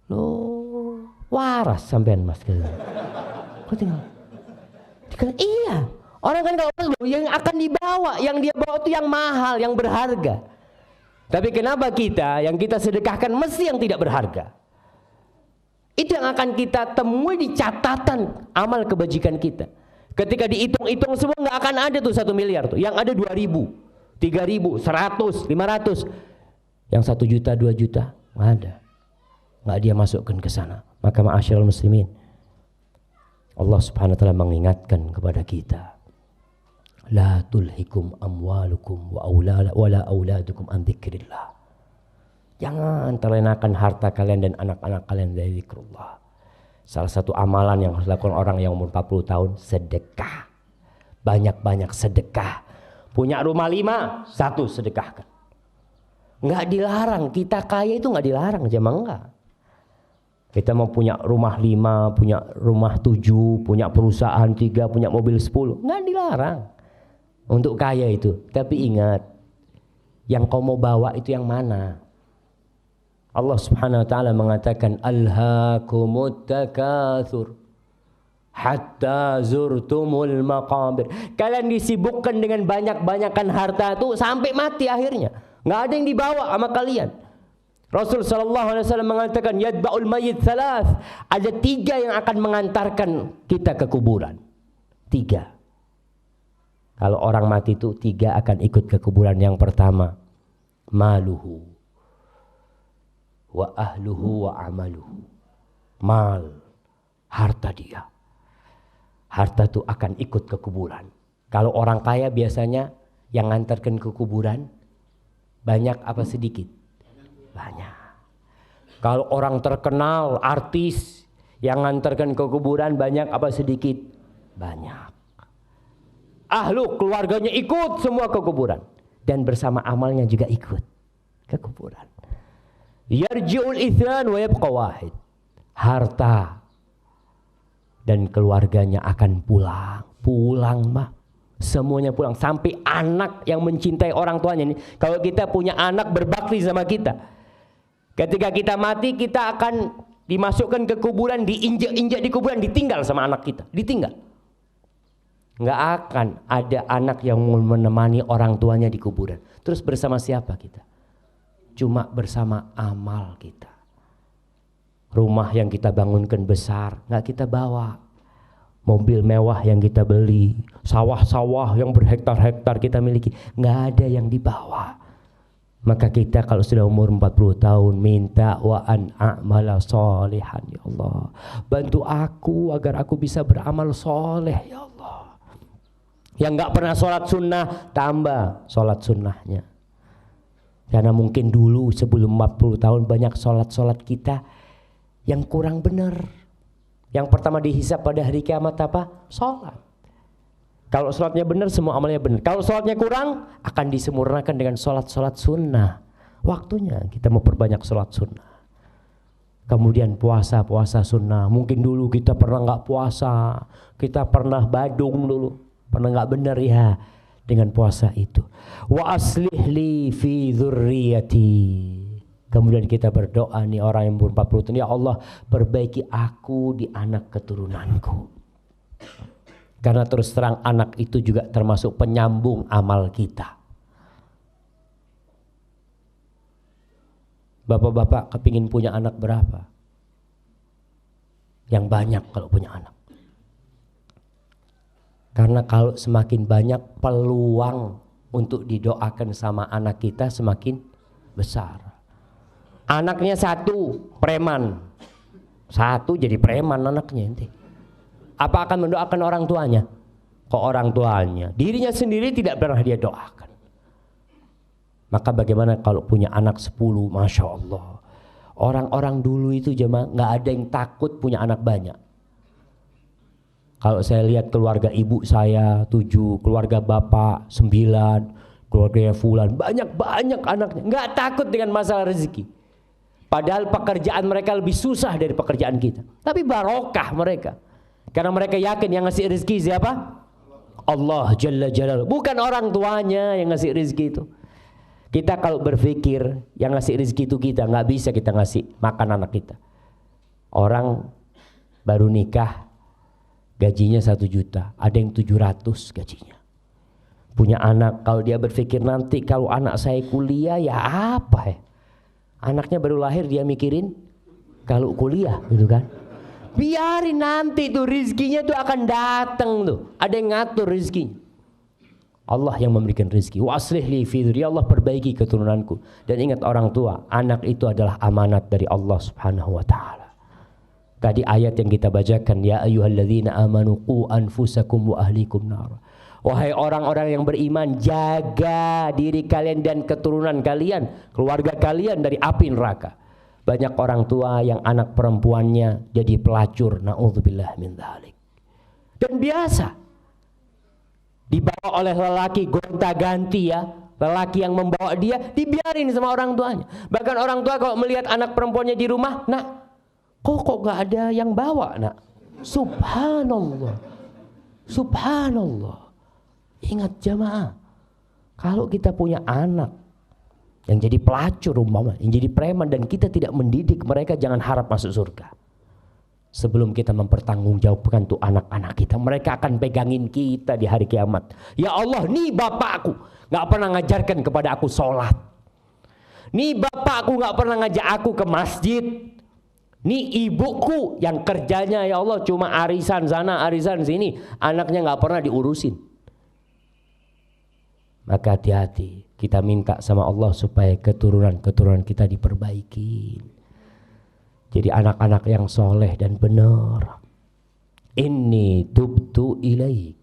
"Loh, waras sampean Mas." Kok tinggal? Iya. Orang kan kalau yang akan dibawa, yang dia bawa itu yang mahal, yang berharga. Tapi kenapa kita, yang kita sedekahkan mesti yang tidak berharga? Itu yang akan kita temui di catatan amal kebajikan kita. Ketika dihitung-hitung semua nggak akan ada tuh 1 miliar tuh. Yang ada 2.000, 3.000, 100, 500. Yang 1 juta, 2 juta nggak ada. Nggak dia masukkan ke sana. Maka ma'asyiral muslimin, Allah subhanahu wa ta'ala mengingatkan kepada kita, la tulhikum amwalukum wala auladukum an dzikrillah. Jangan terlenakan harta kalian dan anak-anak kalian dari zikrullah. Salah satu amalan yang harus dilakukan orang yang umur 40 tahun, sedekah. Banyak-banyak sedekah. Punya rumah 5, 1 sedekahkan. Enggak dilarang, kita kaya itu enggak dilarang, jemaah enggak. Kita mau punya rumah 5, punya rumah 7, punya perusahaan 3, punya mobil 10. Nggak dilarang untuk kaya itu. Tapi ingat, yang kau mau bawa itu yang mana? Allah Subhanahu wa ta'ala mengatakan, alhaakumut takatsur hatta zurtumul maqabir. Kalian disibukkan dengan banyak-banyakan harta itu sampai mati akhirnya. Nggak ada yang dibawa sama kalian. Rasul sallallahu alaihi wasallam mengatakan, yadba'ul mayyit thalath. Ada 3 yang akan mengantarkan kita ke kuburan. 3. Kalau orang mati itu 3 akan ikut ke kuburan. Yang pertama, maluhu wa ahluhu wa amaluhu. Mal, harta dia. Harta itu akan ikut ke kuburan. Kalau orang kaya biasanya yang ngantarkan ke kuburan banyak apa sedikit? Banyak. Kalau orang terkenal, artis yang ngantarkan ke kuburan banyak apa sedikit? Banyak. Ahlu, keluarganya ikut semua ke kuburan. Dan bersama amalnya juga ikut ke kuburan. Yarji'ul ithnan wa yabqa wahid. Harta dan keluarganya akan pulang. Pulang mah. Semuanya pulang. Sampai anak yang mencintai orang tuanya. Kalau kita punya anak berbakti sama kita, ketika kita mati, kita akan dimasukkan ke kuburan, diinjak-injak di kuburan, ditinggal sama anak kita. Ditinggal. Nggak akan ada anak yang menemani orang tuanya di kuburan. Terus bersama siapa kita? Cuma bersama amal kita. Rumah yang kita bangunkan besar, nggak kita bawa. Mobil mewah yang kita beli, sawah-sawah yang berhektar-hektar kita miliki, nggak ada yang dibawa. Maka kita kalau sudah umur 40 tahun minta wa an a'mala sholihan, ya Allah. Bantu aku agar aku bisa beramal soleh, ya Allah. Yang nggak pernah sholat sunnah, tambah sholat sunnahnya. Karena mungkin dulu sebelum 40 tahun banyak sholat-sholat kita yang kurang benar. Yang pertama dihisab pada hari kiamat apa? Sholat. Kalau sholatnya benar, semua amalnya benar. Kalau sholatnya kurang, akan disempurnakan dengan sholat-sholat sunnah. Waktunya kita mau perbanyak sholat sunnah. Kemudian puasa sunnah. Mungkin dulu kita pernah nggak puasa, kita pernah badung dulu, pernah nggak benar ya dengan puasa itu. Wa aslih li fi dzurriyyati. Kemudian kita berdoa nih orang yang umur 40 tahun, ya Allah perbaiki aku di anak keturunanku. Karena terus terang anak itu juga termasuk penyambung amal kita. Bapak-bapak kepingin punya anak berapa? Yang banyak kalau punya anak. Karena kalau semakin banyak peluang untuk didoakan sama anak kita semakin besar. Anaknya 1 preman, 1 jadi preman anaknya nanti. Apa akan mendoakan orang tuanya? Kok orang tuanya? Dirinya sendiri tidak pernah dia doakan. Maka bagaimana kalau punya anak 10? Masya Allah. Orang-orang dulu itu jemaah nggak ada yang takut punya anak banyak. Kalau saya lihat keluarga ibu saya 7, keluarga bapak 9, keluarga fulan banyak-banyak anaknya. Nggak takut dengan masalah rezeki. Padahal pekerjaan mereka lebih susah dari pekerjaan kita. Tapi barokah mereka. Karena mereka yakin yang ngasih rezeki siapa? Allah Jalla Jalaluhu. Bukan orang tuanya yang ngasih rezeki itu. Kita kalau berpikir yang ngasih rezeki itu kita, nggak bisa kita ngasih makan anak kita. Orang baru nikah gajinya 1 juta, ada yang 700 gajinya. Punya anak, kalau dia berpikir nanti kalau anak saya kuliah ya apa ya? Anaknya baru lahir dia mikirin kalau kuliah gitu kan. Biarin nanti tuh rizkinya tuh akan datang tuh. Ada yang ngatur rizkinya. Allah yang memberikan rizki. Wa aslih li fi dzurriyyati, Allah perbaiki keturunanku. Dan ingat orang tua, anak itu adalah amanat dari Allah Subhanahu wa taala. Tadi ayat yang kita bacakan, ya ayyuhalladzina amanu qu anfusakum wa ahlikum nar. Wahai orang-orang yang beriman, jaga diri kalian dan keturunan kalian, keluarga kalian dari api neraka. Banyak orang tua yang anak perempuannya jadi pelacur, na'udzubillah min dzalik. Dan biasa dibawa oleh lelaki gonta-ganti ya, lelaki yang membawa dia dibiarin sama orang tuanya. Bahkan orang tua kalau melihat anak perempuannya di rumah, nah Kok gak ada yang bawa nak? Subhanallah. Subhanallah. Ingat jamaah, kalau kita punya anak yang jadi pelacur umpama, yang jadi preman, dan kita tidak mendidik mereka, jangan harap masuk surga. Sebelum kita mempertanggungjawabkan tuh anak-anak kita, mereka akan pegangin kita di hari kiamat. Ya Allah, nih bapakku gak pernah ngajarkan kepada aku sholat. Nih bapakku gak pernah ngajak aku ke masjid. Nih ibuku yang kerjanya ya Allah cuma arisan sana arisan sini, anaknya gak pernah diurusin. Maka hati-hati, kita minta sama Allah supaya keturunan kita diperbaiki. Jadi anak-anak yang soleh dan benar. Inni tubtu ilaik.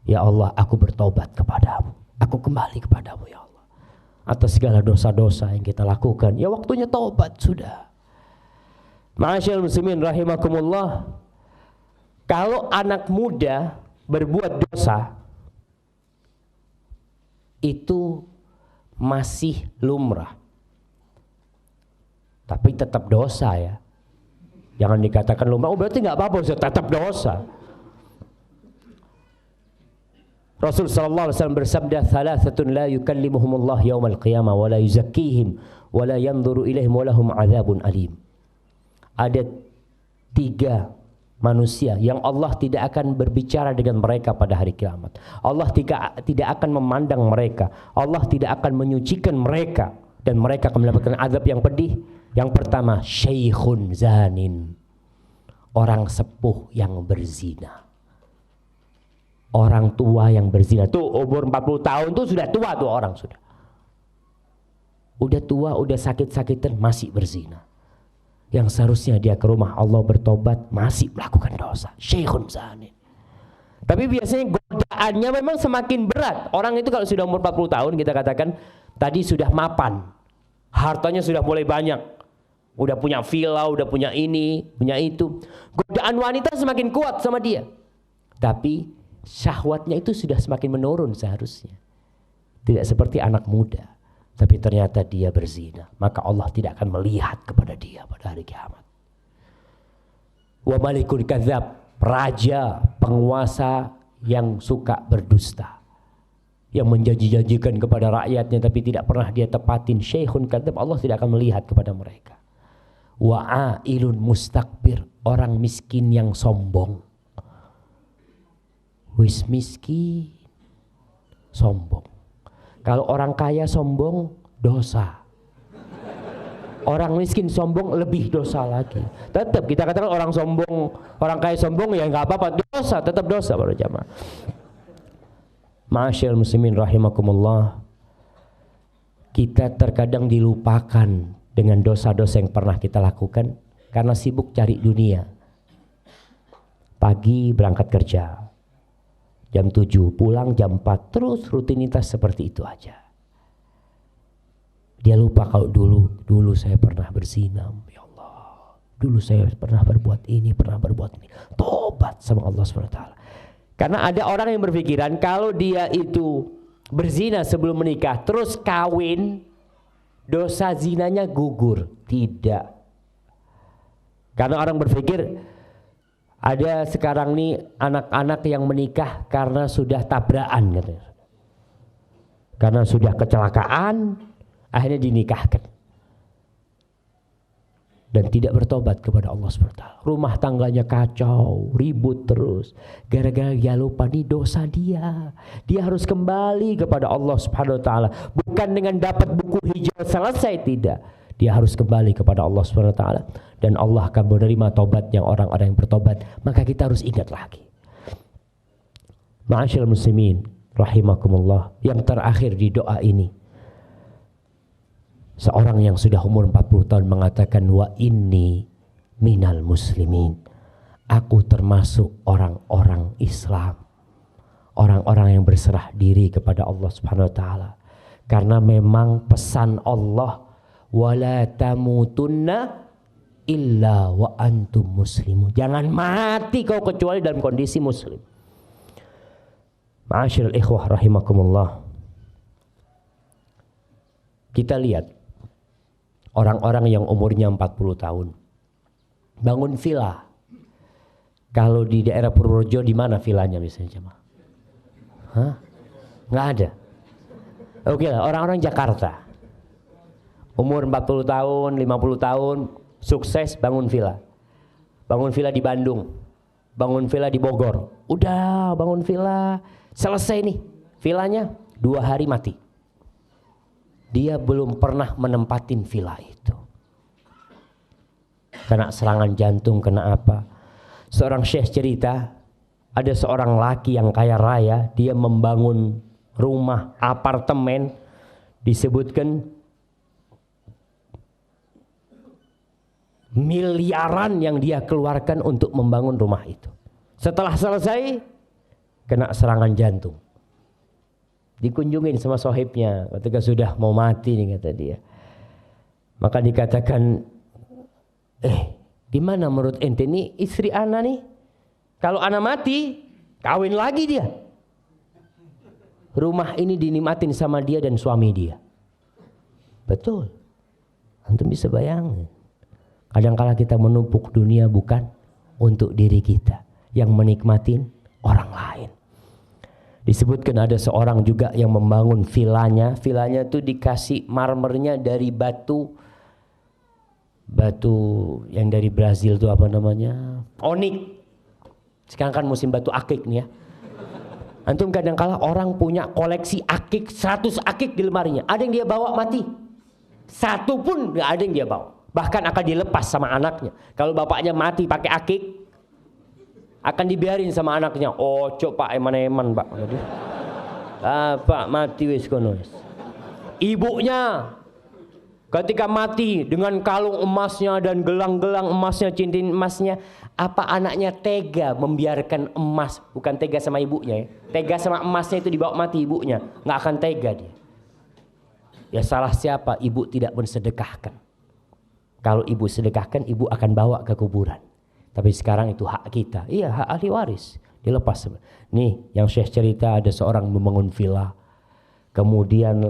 Ya Allah, aku bertobat kepadamu. Aku kembali kepadamu ya Allah. Atas segala dosa-dosa yang kita lakukan. Ya waktunya taubat sudah. Ma'asyiral muslimin rahimakumullah. Kalau anak muda berbuat dosa, itu masih lumrah, tapi tetap dosa ya. Jangan dikatakan lumrah, oh berarti gak apa-apa, tetap dosa. Rasul sallallahu alaihi wasallam bersabda, "Thalathatun la yukallimuhumullah yaumal qiyamah wa la yuzakkihim wa la yanzuru ilaihim wa lahum adzabun alim." Ada 3 manusia yang Allah tidak akan berbicara dengan mereka pada hari kiamat. Allah tidak akan memandang mereka. Allah tidak akan menyucikan mereka, dan mereka akan mendapatkan azab yang pedih. Yang pertama, syaikhun zanin, orang sepuh yang berzina. Orang tua yang berzina tuh umur 40 tahun tuh sudah tua tuh orang, sudah tua, udah sakit-sakitan masih berzina. Yang seharusnya dia ke rumah Allah bertobat, masih melakukan dosa. Syekhun zanin. Tapi biasanya godaannya memang semakin berat. Orang itu kalau sudah umur 40 tahun, kita katakan tadi sudah mapan, hartanya sudah mulai banyak, udah punya villa, udah punya ini, punya itu. Godaan wanita semakin kuat sama dia. Tapi syahwatnya itu sudah semakin menurun seharusnya. Tidak seperti anak muda. Tapi ternyata dia berzina, maka Allah tidak akan melihat kepada dia pada hari kiamat. Wa malikul kadzab, raja, penguasa yang suka berdusta, yang menjanji-janjikan kepada rakyatnya tapi tidak pernah dia tepatin. Syekhun kadzab, Allah tidak akan melihat kepada mereka. Wa ailun mustakbir, orang miskin yang sombong. Wis miskin, sombong. Kalau orang kaya sombong, dosa. Orang miskin sombong, lebih dosa lagi. Tetap kita katakan orang sombong, orang kaya sombong, ya nggak apa-apa, dosa, tetap dosa para jamaah. Ma'asyiral muslimin rahimakumullah. Kita terkadang dilupakan dengan dosa-dosa yang pernah kita lakukan karena sibuk cari dunia. Pagi berangkat kerja, jam 7 pulang jam 4, terus rutinitas seperti itu aja. Dia lupa kalau dulu saya pernah berzina, ya Allah. Dulu saya pernah berbuat ini, pernah berbuat ini. Tobat sama Allah SWT. Karena ada orang yang berpikiran kalau dia itu berzina sebelum menikah, terus kawin, dosa zinanya gugur. Tidak. Karena orang berpikir, ada sekarang nih anak-anak yang menikah karena sudah tabrakan, katanya. Karena sudah kecelakaan, akhirnya dinikahkan. Dan tidak bertobat kepada Allah SWT. Rumah tangganya kacau, ribut terus. Gara-gara dia lupa nih dosa dia. Dia harus kembali kepada Allah SWT. Bukan dengan dapat buku hijau selesai, tidak. Dia harus kembali kepada Allah SWT. Dan Allah akan menerima taubatnya orang-orang yang bertobat. Maka kita harus ingat lagi. Ma'asyiral muslimin rahimakumullah. Yang terakhir di doa ini, seorang yang sudah umur 40 tahun mengatakan, wa inni minal muslimin. Aku termasuk orang-orang Islam. Orang-orang yang berserah diri kepada Allah Subhanahu wa taala. Karena memang pesan Allah, wala tamutunna illa wa antum muslimun. Jangan mati kau kecuali dalam kondisi muslim. Ma'asyiral ikhwah rahimakumullah. Kita lihat orang-orang yang umurnya 40 tahun. bangun villa. Kalau di daerah Purworejo di mana villanya biasanya jemaah? Hah? Nggak ada. Oke lah, orang-orang Jakarta. Umur 40 tahun, 50 tahun, sukses bangun villa. Bangun villa di Bandung. Bangun villa di Bogor. Udah bangun villa, selesai nih. Villanya 2 hari mati. Dia belum pernah menempatin villa itu. Kena serangan jantung, kena apa. Seorang syekh cerita, ada seorang laki yang kaya raya, dia membangun rumah, apartemen, disebutkan miliaran yang dia keluarkan untuk membangun rumah itu. Setelah selesai, kena serangan jantung. Dikunjungin sama sohibnya ketika sudah mau mati nih, kata dia. Maka dikatakan, di mana menurut ente nih istri ana nih? Kalau ana mati, kawin lagi dia. Rumah ini dinikmatin sama dia dan suami dia. Betul. Antum bisa bayangin. Kadang-kala kita menumpuk dunia bukan untuk diri kita, yang menikmatin orang lain. Disebutkan ada seorang juga yang membangun villanya. Villanya itu dikasih marmernya dari batu yang dari Brazil itu apa namanya? Onik. Sekarang kan musim batu akik nih ya. Antum kadang-kala orang punya koleksi akik, 100 akik di lemarinya. Ada yang dia bawa mati. Satu pun nggak ada yang dia bawa. Bahkan akan dilepas sama anaknya. Kalau bapaknya mati pakai akik, akan dibiarin sama anaknya. Oh, cok pak eman-eman pak. Pak mati wis kono wis. Ibunya ketika mati dengan kalung emasnya dan gelang-gelang emasnya, cincin emasnya, apa anaknya tega membiarkan emas, bukan tega sama ibunya ya. Tega sama emasnya itu dibawa mati ibunya, nggak akan tega dia. Ya salah siapa ibu tidak mensedekahkan. Kalau ibu sedekahkan, ibu akan bawa ke kuburan. Tapi sekarang itu hak kita. Iya, hak ahli waris. Dilepas. Nih, yang Syekh cerita ada seorang membangun villa. Kemudian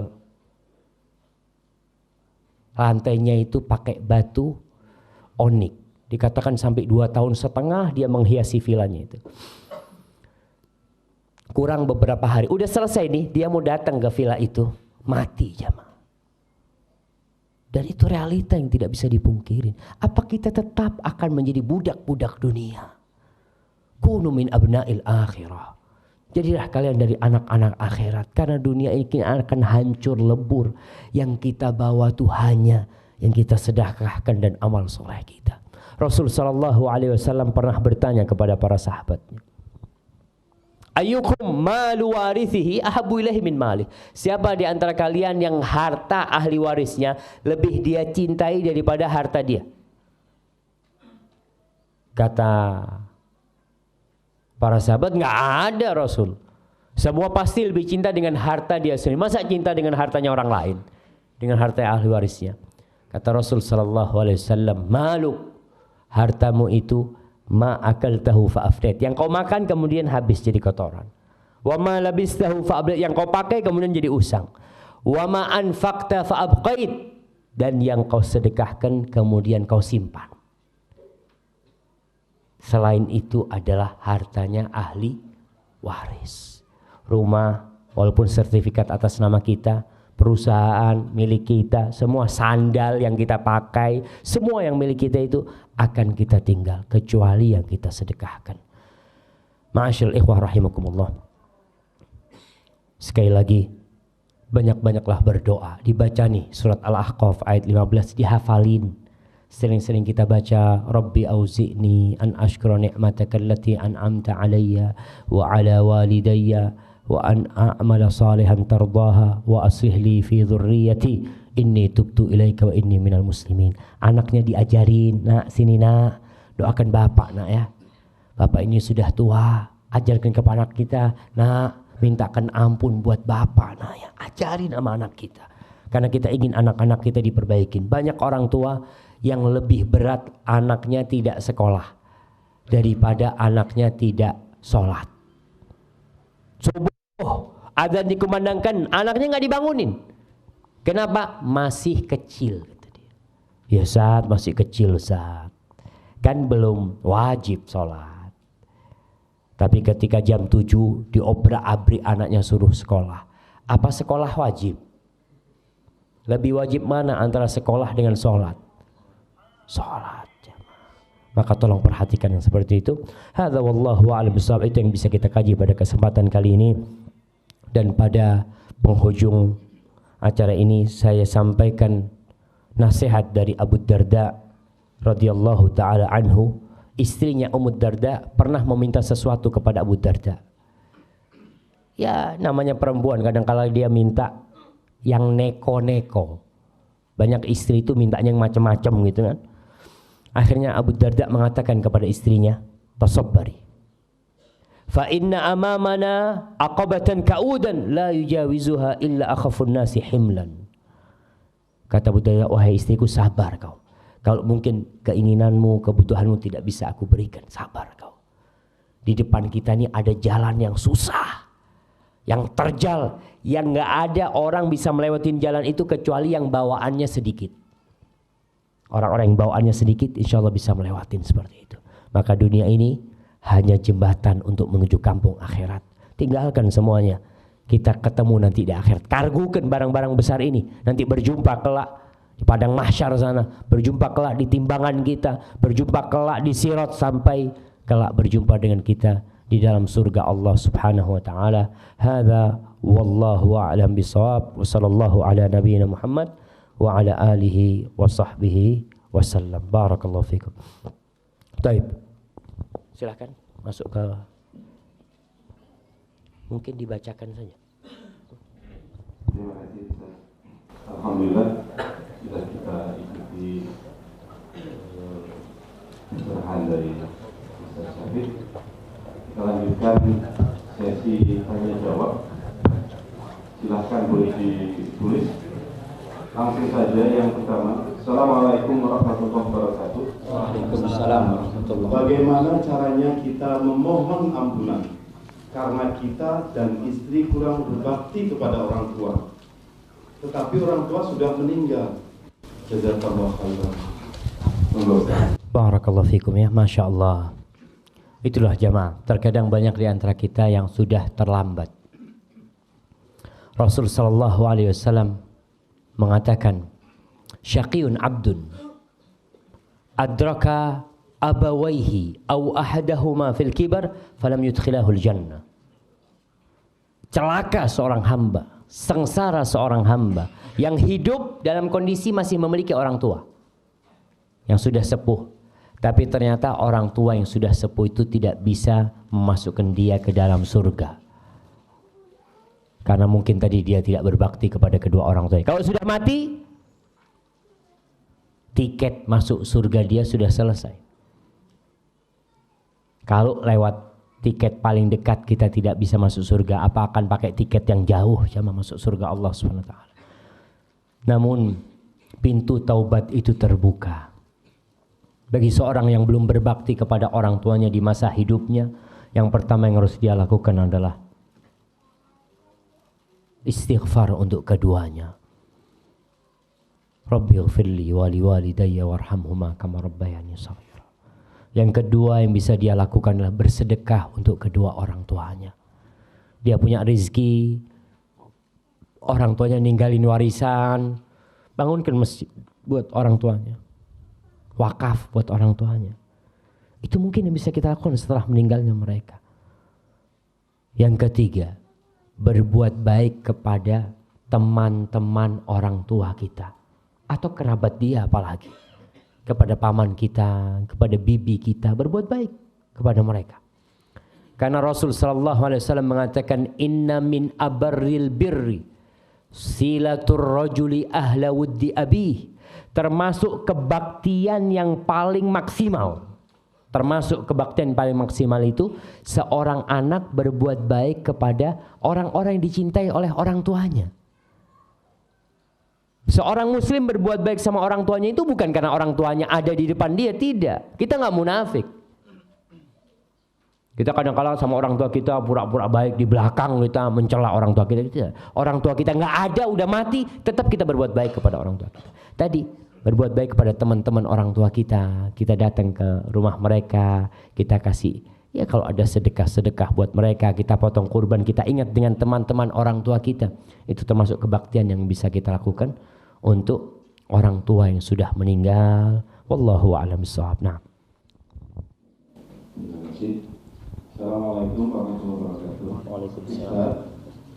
lantainya itu pakai batu onik. Dikatakan sampai 2,5 tahun dia menghiasi villanya itu. Kurang beberapa hari, udah selesai nih, dia mau datang ke villa itu, mati jamaah. Dan itu realita yang tidak bisa dipungkirin. Apa kita tetap akan menjadi budak-budak dunia? Kunu min abna'il akhirah. Jadilah kalian dari anak-anak akhirat. Karena dunia ini akan hancur lebur. Yang kita bawa tuh hanya yang kita sedekahkan dan amal soleh kita. Rasul SAW pernah bertanya kepada para sahabatnya. Ayyukum malu warithihi ahabbu ilaihi min malih. Siapa di antara kalian yang harta ahli warisnya lebih dia cintai daripada harta dia? Kata para sahabat, nggak ada Rasul. Semua pasti lebih cinta dengan harta dia sendiri. Masa cinta dengan hartanya orang lain? Dengan harta ahli warisnya. Kata Rasul SAW, malu, hartamu itu ma akaltahu fa'afdat, yang kau makan kemudian habis jadi kotoran. Wa ma labistahu fa'ablat, yang kau pakai kemudian jadi usang. Wa ma anfaqta fa'abqait, dan yang kau sedekahkan kemudian kau simpan. Selain itu adalah hartanya ahli waris. Rumah walaupun sertifikat atas nama kita, perusahaan milik kita, semua sandal yang kita pakai, semua yang milik kita itu akan kita tinggal kecuali yang kita sedekahkan. Ma'asyil ikhwah rahimakumullah. Sekali lagi, banyak-banyaklah berdoa. Dibaca nih surat Al-Ahqaf ayat 15, dihafalin. Sering-sering kita baca, Rabbi auzi'ni an ashkura ni'mataka allati an'amta alayya wa ala walidayya wa an a'mala salihan tardaha wa aslih li fi dhurriyyati inni tubtu ilaika wa inni minal muslimin. Anaknya diajarin, nak sini nak, doakan bapak nak ya. Bapak ini sudah tua, ajarkan kepada anak kita, nak mintakan ampun buat bapak nak ya. Ajarin sama anak kita. Karena kita ingin anak-anak kita diperbaikin. Banyak orang tua yang lebih berat anaknya tidak sekolah daripada anaknya tidak sholat. Subuh, azan dikumandangkan, anaknya nggak dibangunin. Kenapa? Masih kecil, kata dia. Ya Ustaz, masih kecil Ustaz. kan belum wajib sholat. Tapi ketika jam 7 diobrak-abrik anaknya suruh sekolah. Apa sekolah wajib? Lebih wajib mana antara sekolah dengan sholat? Sholat. Maka tolong perhatikan yang seperti itu. Hadza wallahu a'lam bishawab. Itu yang bisa kita kaji pada kesempatan kali ini. Dan pada penghujung acara ini saya sampaikan nasihat dari Abu Darda radhiyallahu taala anhu. Istrinya Ummu Darda pernah meminta sesuatu kepada Abu Darda. Ya, namanya perempuan kadang-kala dia minta yang neko-neko. Banyak istri itu mintanya yang macam-macam gitu kan. Akhirnya Abu Darda mengatakan kepada istrinya, tasabbari. Fa inna amamana aqabatan ka'udan la yujawizuha illa akhafun nasi himlan. Kata Abu Darda, wahai istriku, sabar kau. Kalau mungkin keinginanmu, kebutuhanmu tidak bisa aku berikan, sabar kau. Di depan kita ini ada jalan yang susah, yang terjal, yang gak ada orang bisa melewatin jalan itu kecuali yang bawaannya sedikit. Orang-orang yang bawaannya sedikit insya Allah bisa melewatin seperti itu. Maka dunia ini hanya jembatan untuk menuju kampung akhirat. Tinggalkan semuanya. Kita ketemu nanti di akhirat. Kargukan barang-barang besar ini. Nanti berjumpa kelak di padang mahsyar sana. Berjumpa kelak di timbangan kita. Berjumpa kelak di sirat. Sampai kelak berjumpa dengan kita di dalam surga Allah subhanahu wa ta'ala. Hadza wallahu a'lam bishawab. Wa sallallahu ala nabiyyina Muhammad wa ala alihi wa sahbihi wasallam. Barakallahu fikum. Baik. Silakan masuk ke, mungkin dibacakan saja. Terima kasih. Alhamdulillah sudah kita ikuti arahan dari Ustaz Syafik. Kita lanjutkan sesi tanya jawab. Silahkan boleh ditulis. Langsung saja yang pertama. Assalamualaikum warahmatullahi wabarakatuh. Waalaikumsalam warahmatullahi wabarakatuh. Bagaimana caranya kita memohon ampunan karena kita dan istri kurang berbakti kepada orang tua, tetapi orang tua sudah meninggal. Jazakallahu khairan. Barakallahu fikum ya, Masya Allah. Itulah jamaah, terkadang banyak di antara kita yang sudah terlambat. Rasul sallallahu alaihi wasallam mengatakan, syaqiyun abdun adraka abawaihi aw ahadahuma fil kibar falam yudkhilahul jannah. Celaka seorang hamba, sengsara seorang hamba yang hidup dalam kondisi masih memiliki orang tua yang sudah sepuh, tapi ternyata orang tua yang sudah sepuh itu tidak bisa memasukkan dia ke dalam surga. Karena mungkin tadi dia tidak berbakti kepada kedua orang tuanya. Kalau sudah mati, tiket masuk surga dia sudah selesai. Kalau lewat tiket paling dekat kita tidak bisa masuk surga, apa akan pakai tiket yang jauh sama masuk surga Allah SWT. Namun pintu taubat itu terbuka bagi seorang yang belum berbakti kepada orang tuanya di masa hidupnya. Yang pertama yang harus dia lakukan adalah istighfar untuk keduanya. Rabbighfirli wa liwalidayya warhamhuma kama rabbayani shaghira. Yang kedua yang bisa dia lakukan adalah bersedekah untuk kedua orang tuanya. Dia punya rezeki, orang tuanya ninggalin warisan, bangunkan masjid buat orang tuanya, wakaf buat orang tuanya. Itu mungkin yang bisa kita lakukan setelah meninggalnya mereka. Yang ketiga, berbuat baik kepada teman-teman orang tua kita atau kerabat dia, apalagi kepada paman kita, kepada bibi kita, berbuat baik kepada mereka. Karena Rasul sallallahu alaihi wasallam mengatakan, inna min abarril birri silatur rajuli ahla wuddi abih. Termasuk kebaktian yang paling maksimal. Termasuk kebaktian paling maksimal itu seorang anak berbuat baik kepada orang-orang yang dicintai oleh orang tuanya. Seorang muslim berbuat baik sama orang tuanya itu bukan karena orang tuanya ada di depan dia, tidak. Kita nggak munafik. Kita kadang-kadang sama orang tua kita pura-pura baik, di belakang kita mencela orang tua kita. Tidak. Orang tua kita nggak ada, udah mati, tetap kita berbuat baik kepada orang tua kita. Tadi berbuat baik kepada teman-teman orang tua kita. Kita datang ke rumah mereka, kita kasih, ya kalau ada sedekah-sedekah buat mereka, kita potong kurban, kita ingat dengan teman-teman orang tua kita. Itu termasuk kebaktian yang bisa kita lakukan untuk orang tua yang sudah meninggal. Wallahu a'lam bishawab. Nah. Terima kasih. Assalamualaikum warahmatullahi wabarakatuh. Waalaikumsalam.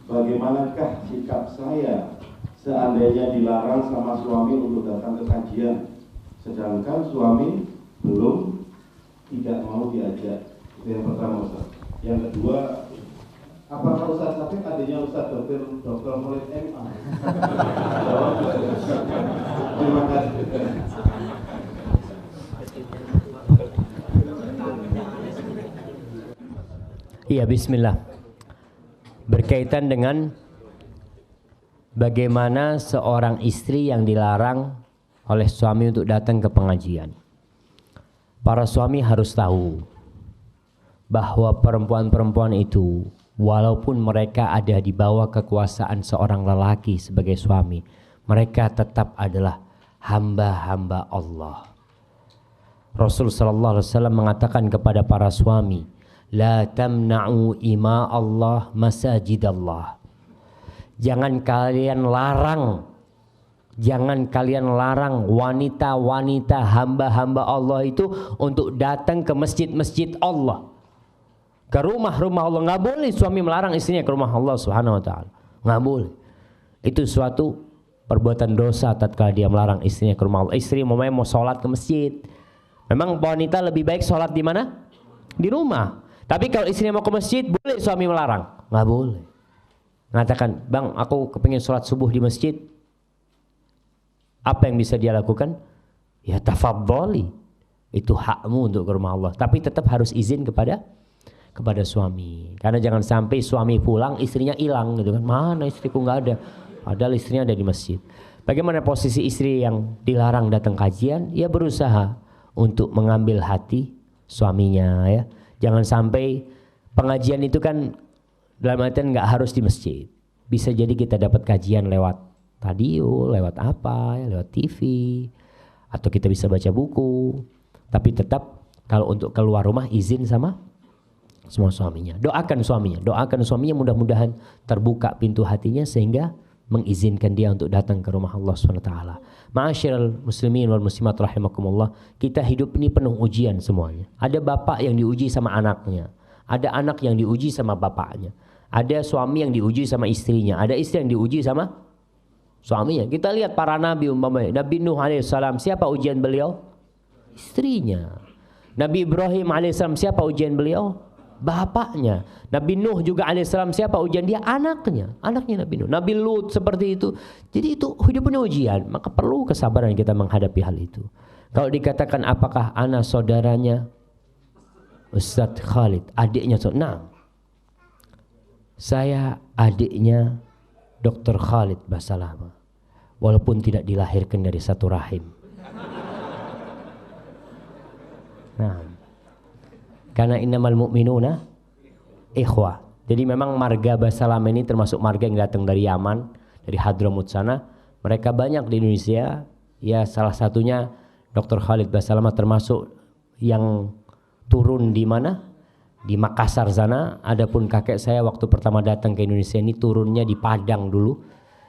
Bagaimanakah sikap saya seandainya dilarang sama suami untuk datang ke kajian, sedangkan suami belum tidak mau diajak? Itu yang pertama, Ustaz. Yang kedua, apakah Ustaz Syafiq adanya Ustaz Dr. Khalid MA? Terima kasih. Iya, bismillah. Berkaitan dengan bagaimana seorang istri yang dilarang oleh suami untuk datang ke pengajian. Para suami harus tahu bahwa perempuan-perempuan itu, walaupun mereka ada di bawah kekuasaan seorang lelaki sebagai suami, mereka tetap adalah hamba-hamba Allah. Rasul sallallahu alaihi wasallam mengatakan kepada para suami, la tamna'u ima Allah masajid Allah. Jangan kalian larang wanita-wanita hamba-hamba Allah itu untuk datang ke masjid-masjid Allah, ke rumah-rumah Allah. Nggak boleh suami melarang istrinya ke rumah Allah subhanahu wa ta'ala, nggak boleh. Itu suatu perbuatan dosa tatkala dia melarang istrinya ke rumah Allah. Istri mau sholat ke masjid, memang wanita lebih baik sholat di mana? Di rumah. Tapi kalau istrinya mau ke masjid, boleh suami melarang? Nggak boleh. Mengatakan, bang, aku kepingin sholat subuh di masjid. Apa yang bisa dia lakukan? Ya tafadhali. Itu hakmu untuk ke rumah Allah. Tapi tetap harus izin kepada suami. Karena jangan sampai suami pulang, istrinya hilang gitu kan. Mana istriku, nggak ada. Padahal istrinya ada di masjid. Bagaimana posisi istri yang dilarang datang kajian? Ya berusaha untuk mengambil hati suaminya, ya. Jangan sampai pengajian itu kan dalam artian nggak harus di masjid. Bisa jadi kita dapat kajian lewat radio, lewat apa, ya, lewat TV, atau kita bisa baca buku. Tapi tetap kalau untuk keluar rumah izin sama semua suaminya. Doakan suaminya mudah-mudahan terbuka pintu hatinya sehingga mengizinkan dia untuk datang ke rumah Allah SWT. Ma'asyiral muslimin wal muslimat rahimakumullah, kita hidup ini penuh ujian semuanya. Ada bapak yang diuji sama anaknya, ada anak yang diuji sama bapaknya, ada suami yang diuji sama istrinya, ada istri yang diuji sama suaminya. Kita lihat para nabi umpamanya, Nabi Nuh alaihissalam, siapa ujian beliau? Istrinya. Nabi Ibrahim alaihissalam, siapa ujian beliau? Bapaknya. Nabi Nuh juga alaihissalam, siapa ujian dia? Anaknya Nabi Nuh. Nabi Lut seperti itu. Jadi itu hidupnya ujian, maka perlu kesabaran kita menghadapi hal itu. Kalau dikatakan apakah anak saudaranya Ustadz Khalid, adiknya, nah, saya adiknya Dr. Khalid Basalamah, walaupun tidak dilahirkan dari satu rahim. Nah, karena innamal mu'minuna ikhwah. Jadi memang marga Basalam ini termasuk marga yang datang dari Yaman, dari Hadramut sana. Mereka banyak di Indonesia. Ya salah satunya Dr. Khalid Basalamah termasuk yang turun di mana? Di Makassar sana. Adapun kakek saya waktu pertama datang ke Indonesia ini turunnya di Padang dulu.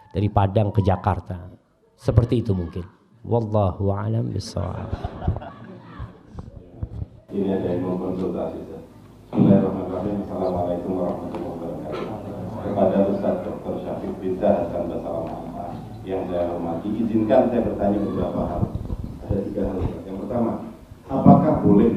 Dari Padang ke Jakarta. Seperti itu mungkin. Wallahu a'lam bishawab. Ini ada yang mengkonsultasi. Bismillahirrahmanirrahim. Assalamualaikum warahmatullahi wabarakatuh. Kepada Ustaz Dr. Syafiq Ridza Hasan Basalamah yang saya hormati, izinkan saya bertanya beberapa hal. Ada 3 hal. Yang pertama, apakah boleh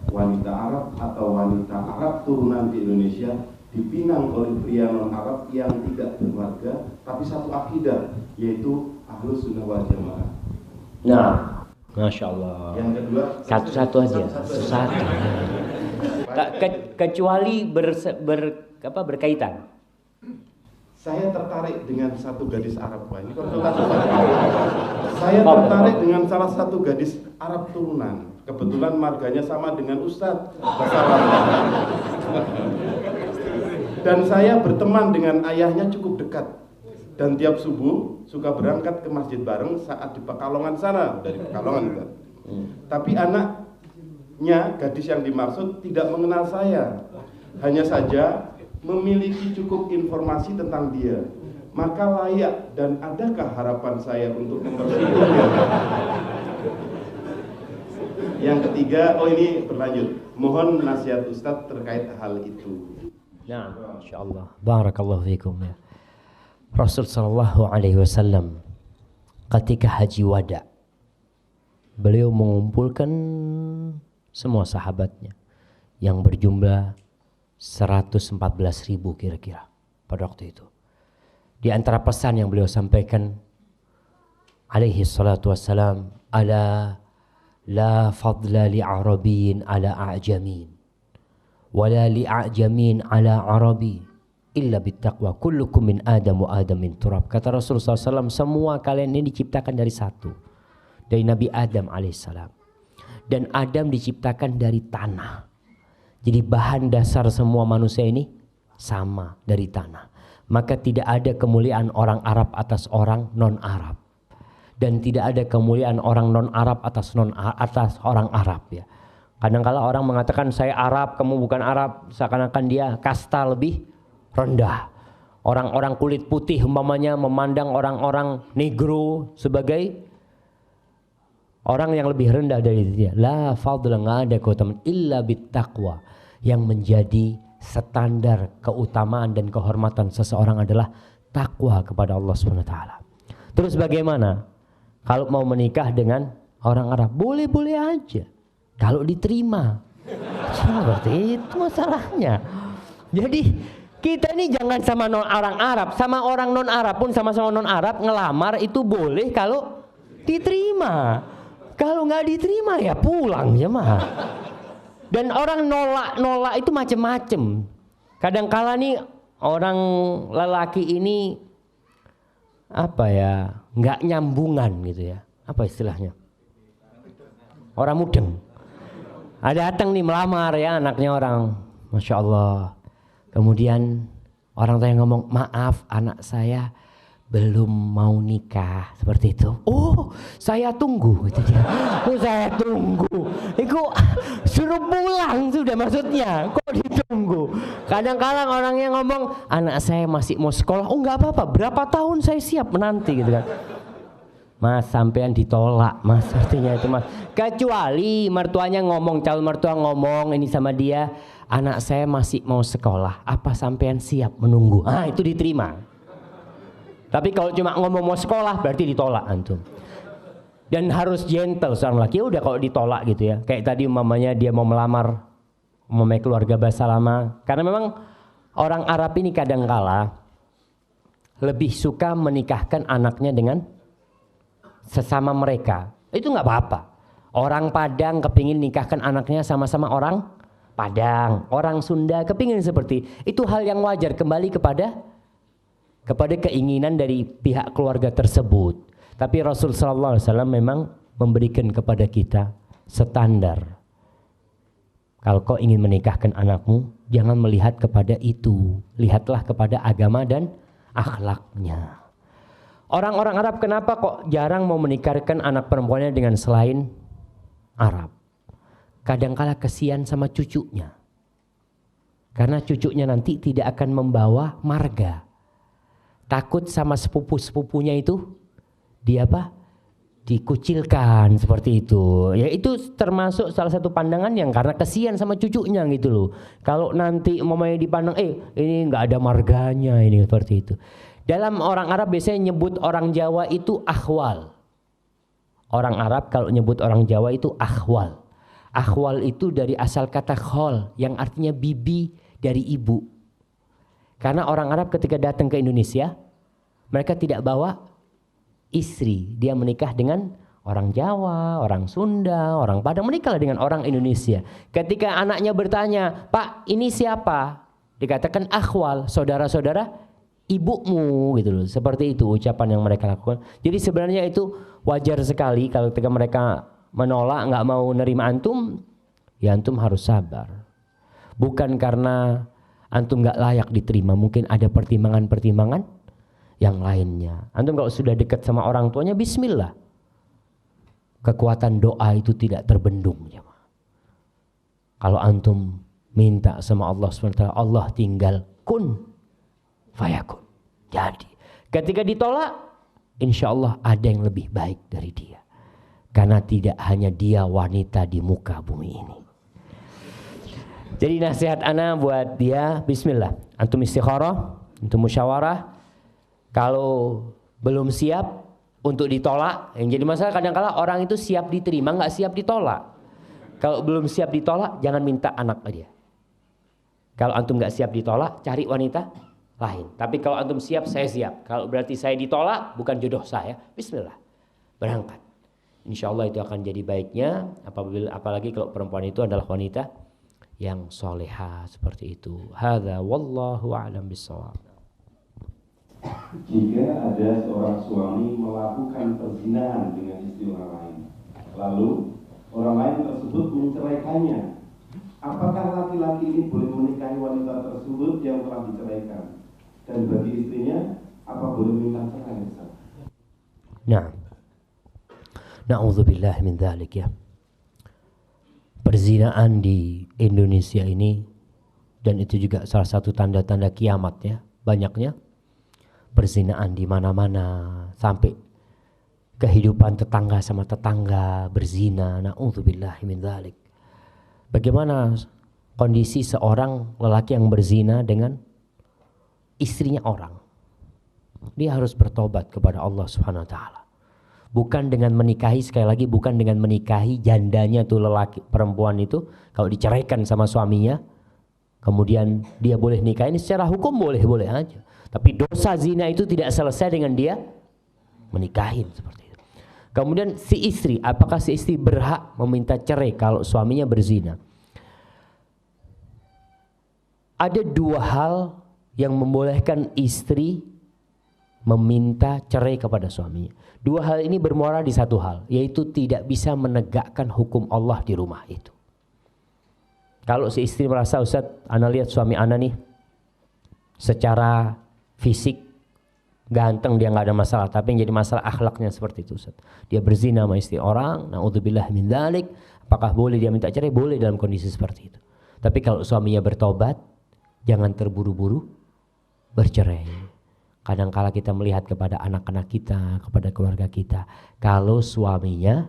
wanita Arab atau wanita Arab turunan di Indonesia dipinang oleh pria non-Arab yang tidak berkeluarga tapi satu akidah, yaitu Ahlus Sunnah wal Jamaah? Nah, Masya Allah. Yang kedua, satu-satu aja, satu. Kecuali berkaitan. Saya tertarik dengan satu gadis Arab, Pak. Ini konsultasi, Pak. Saya tertarik dengan salah satu gadis Arab turunan. Kebetulan marganya sama dengan Ustadz. Dan saya berteman dengan ayahnya cukup dekat. Dan tiap subuh suka berangkat ke masjid bareng saat di Pekalongan sana, dari Pekalongan kan. Tapi anaknya, gadis yang dimaksud tidak mengenal saya, hanya saja memiliki cukup informasi tentang dia. Maka layak dan adakah harapan saya untuk mempersingkirnya? Yang ketiga, ini berlanjut. Mohon nasihat Ustadz terkait hal itu. Nah, insyaallah. Barakallahu fikum ya. Rasul sallallahu alaihi wasallam ketika haji wada, beliau mengumpulkan semua sahabatnya yang berjumlah 114.000 kira-kira pada waktu itu. Di antara pesan yang beliau sampaikan alaihi salatu wassalam, ala la fadla li arabiyyin ala a'jamin wala li a'jamin ala arabi illa bittaqwa kullukum min adam wa adam min turab. Kata Rasulullah SAW, semua kalian ini diciptakan dari satu, dari Nabi Adam alaihissalam, dan Adam diciptakan dari tanah. Jadi bahan dasar semua manusia ini sama, dari tanah. Maka tidak ada kemuliaan orang Arab atas orang non-Arab, dan tidak ada kemuliaan orang non-Arab atas orang Arab ya. Kadang-kala orang mengatakan saya Arab, kamu bukan Arab, seakan-akan dia kasta lebih rendah. Orang-orang kulit putih umpamanya memandang orang-orang negro sebagai orang yang lebih rendah dari dia. La fadla, enggak ada keutamaan illa bittaqwa. Yang menjadi standar keutamaan dan kehormatan seseorang adalah takwa kepada Allah Subhanahu wa taala. Terus bagaimana kalau mau menikah dengan orang Arab? Boleh-boleh aja kalau diterima. Seperti itu masalahnya. Jadi kita ini jangan sama orang Arab, sama orang non Arab pun sama-sama non Arab ngelamar itu boleh kalau diterima. Kalau nggak diterima ya pulang ya mah. Dan orang nolak itu macem-macem. Kadang-kala nih orang lelaki ini apa ya, nggak nyambungan gitu ya. Apa istilahnya? Orang mudeng. Ada datang nih melamar ya anaknya orang, masya Allah. Kemudian orang tua yang ngomong, maaf anak saya belum mau nikah, seperti itu. Oh, saya tunggu gitu dia. Oh, saya tunggu. Itu suruh pulang sudah maksudnya. Kok ditunggu? Kadang-kadang orang yang ngomong, anak saya masih mau sekolah. Oh, nggak apa-apa. Berapa tahun saya siap menanti gitu kan. Mas, sampean ditolak, Mas. Artinya itu, Mas. Kecuali mertuanya ngomong, calon mertua ngomong ini sama dia, anak saya masih mau sekolah. Apa sampean siap menunggu? Ah, itu diterima. Tapi kalau cuma ngomong mau sekolah berarti ditolak antum. Dan harus gentle seorang laki. Ya udah kalau ditolak gitu ya. Kayak tadi umpamanya dia mau melamar keluarga bahasa lama. Karena memang orang Arab ini kadangkala lebih suka menikahkan anaknya dengan sesama mereka. Itu nggak apa-apa. Orang Padang kepingin nikahkan anaknya sama-sama orang Padang. Orang Sunda kepingin seperti itu, hal yang wajar, kembali kepada keinginan dari pihak keluarga tersebut. Tapi Rasul sallallahu alaihi wasallam memang memberikan kepada kita standar. Kalau kau ingin menikahkan anakmu, jangan melihat kepada itu, lihatlah kepada agama dan akhlaknya. Orang-orang Arab kenapa kok jarang mau menikahkan anak perempuannya dengan selain Arab? Kadangkala kesian sama cucunya, karena cucunya nanti tidak akan membawa marga. Takut sama sepupu-sepupunya itu dikucilkan seperti itu. Ya itu termasuk salah satu pandangan yang karena kesian sama cucunya gitu loh. Kalau nanti mamanya dipandang ini nggak ada marganya ini, seperti itu. Dalam orang Arab biasanya nyebut orang Jawa itu akhwal. Orang Arab kalau nyebut orang Jawa itu akhwal. Akhwal itu dari asal kata khol yang artinya bibi dari ibu. Karena orang Arab ketika datang ke Indonesia, mereka tidak bawa istri. Dia menikah dengan orang Jawa, orang Sunda, orang Padang, menikah dengan orang Indonesia. Ketika anaknya bertanya, Pak ini siapa? Dikatakan akhwal, saudara-saudara ibumu gitu loh. Seperti itu ucapan yang mereka lakukan. Jadi sebenarnya itu wajar sekali kalau ketika mereka menolak, nggak mau nerima antum, ya antum harus sabar. Bukan karena antum nggak layak diterima, mungkin ada pertimbangan-pertimbangan yang lainnya. Antum kalau sudah dekat sama orang tuanya, bismillah. Kekuatan doa itu tidak terbendung. Kalau antum minta sama Allah SWT, Allah tinggal kun fayakun. Jadi ketika ditolak, insya Allah ada yang lebih baik dari dia. Karena tidak hanya dia wanita di muka bumi ini. Jadi nasihat ana buat dia, bismillah. Antum istikharah, antum musyawarah. Kalau belum siap untuk ditolak, yang jadi masalah kadang-kala orang itu siap diterima, nggak siap ditolak. Kalau belum siap ditolak, jangan minta anak dia. Kalau antum nggak siap ditolak, cari wanita lain. Tapi kalau antum siap, saya siap. Kalau berarti saya ditolak, bukan jodoh saya, bismillah, berangkat. Insya Allah itu akan jadi baiknya, apalagi kalau perempuan itu adalah wanita yang soleha seperti itu. Hadza wallahu a'lam bishawab. Jika ada seorang suami melakukan perzinahan dengan istri orang lain, lalu orang lain tersebut menceraikannya, apakah laki-laki ini boleh menikahi wanita tersebut yang telah diceraikan? Dan bagi istrinya, apa boleh minta cerai? Nah, na'udzubillah min dzalik ya. Perzinaan di Indonesia ini, dan itu juga salah satu tanda-tanda kiamat ya, banyaknya perzinaan di mana-mana, sampai kehidupan tetangga sama tetangga berzina. Na'udzubillah min dzalik. Bagaimana kondisi seorang lelaki yang berzina dengan istrinya orang? Dia harus bertobat kepada Allah Subhanahu wa taala. Bukan dengan menikahi, sekali lagi bukan dengan menikahi jandanya tuh lelaki perempuan itu, kalau diceraikan sama suaminya kemudian dia boleh nikahin, secara hukum boleh aja. Tapi dosa zina itu tidak selesai dengan dia menikahin seperti itu. Kemudian si istri, apakah si istri berhak meminta cerai kalau suaminya berzina? Ada dua hal yang membolehkan istri meminta cerai kepada suaminya. Dua hal ini bermuara di satu hal, yaitu tidak bisa menegakkan hukum Allah di rumah itu. Kalau si istri merasa, Ustaz, ana lihat suami ana nih secara fisik ganteng, dia nggak ada masalah, tapi yang jadi masalah akhlaknya seperti itu, Ustaz. Dia berzina sama istri orang, na'udzubillah min dzalik. Apakah boleh dia minta cerai? Boleh dalam kondisi seperti itu. Tapi kalau suaminya bertobat, jangan terburu-buru bercerai. Kadang-kala kita melihat kepada anak-anak kita, kepada keluarga kita, kalau suaminya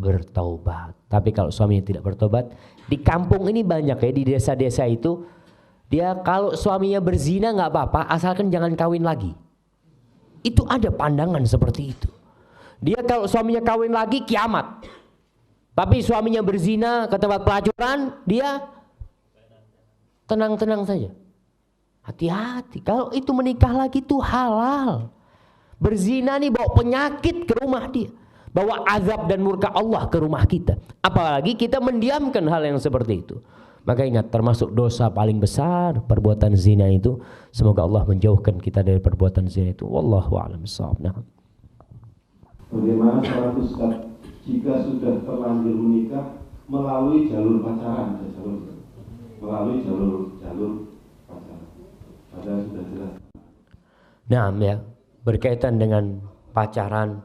bertaubat. Tapi kalau suaminya tidak bertobat, di kampung ini banyak ya, di desa-desa itu, dia kalau suaminya berzina nggak apa-apa, asalkan jangan kawin lagi. Itu ada pandangan seperti itu. Dia kalau suaminya kawin lagi, kiamat. Tapi suaminya berzina ke tempat pelacuran, dia tenang-tenang saja. Hati-hati, kalau itu menikah lagi itu halal. Berzina nih bawa penyakit ke rumah dia, bawa azab dan murka Allah ke rumah kita. Apalagi kita mendiamkan hal yang seperti itu. Maka ingat, termasuk dosa paling besar perbuatan zina itu. Semoga Allah menjauhkan kita dari perbuatan zina itu. Wallahu a'lam bishawab. Bagaimana salat Ustaz jika sudah terlanjur menikah melalui jalur pacaran? Melalui jalur pacaran. Padahal sudah jelas. Nah ya, berkaitan dengan pacaran.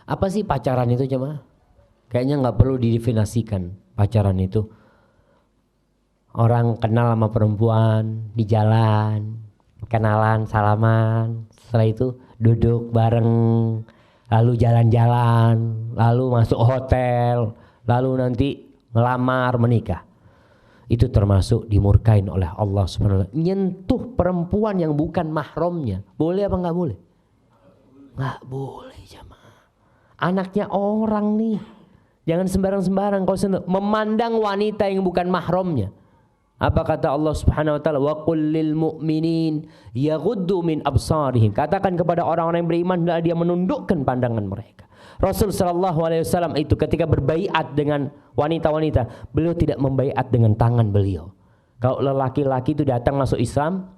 Apa sih pacaran itu jemaah? Kayaknya nggak perlu didefinisikan pacaran itu. Orang kenal sama perempuan di jalan, kenalan, salaman, setelah itu duduk bareng, lalu jalan-jalan, lalu masuk hotel, lalu nanti ngelamar, menikah. Itu termasuk dimurkain oleh Allah Subhanahu wa taala. Nyentuh perempuan yang bukan mahramnya, boleh apa nggak boleh? Nggak boleh jemaah. Anaknya orang nih, jangan sembarang-sembarang kau sentuh. Memandang wanita yang bukan mahramnya. Apa kata Allah Subhanahu wa taala? Wa qul lil mu'minin yaghuddu min absarihim. Katakan kepada orang-orang yang beriman hendaklah dia menundukkan pandangan mereka. Rasul sallallahu alaihi wasallam itu ketika berbaiat dengan wanita-wanita, beliau tidak membaiat dengan tangan beliau. Kalau lelaki-laki itu datang masuk Islam,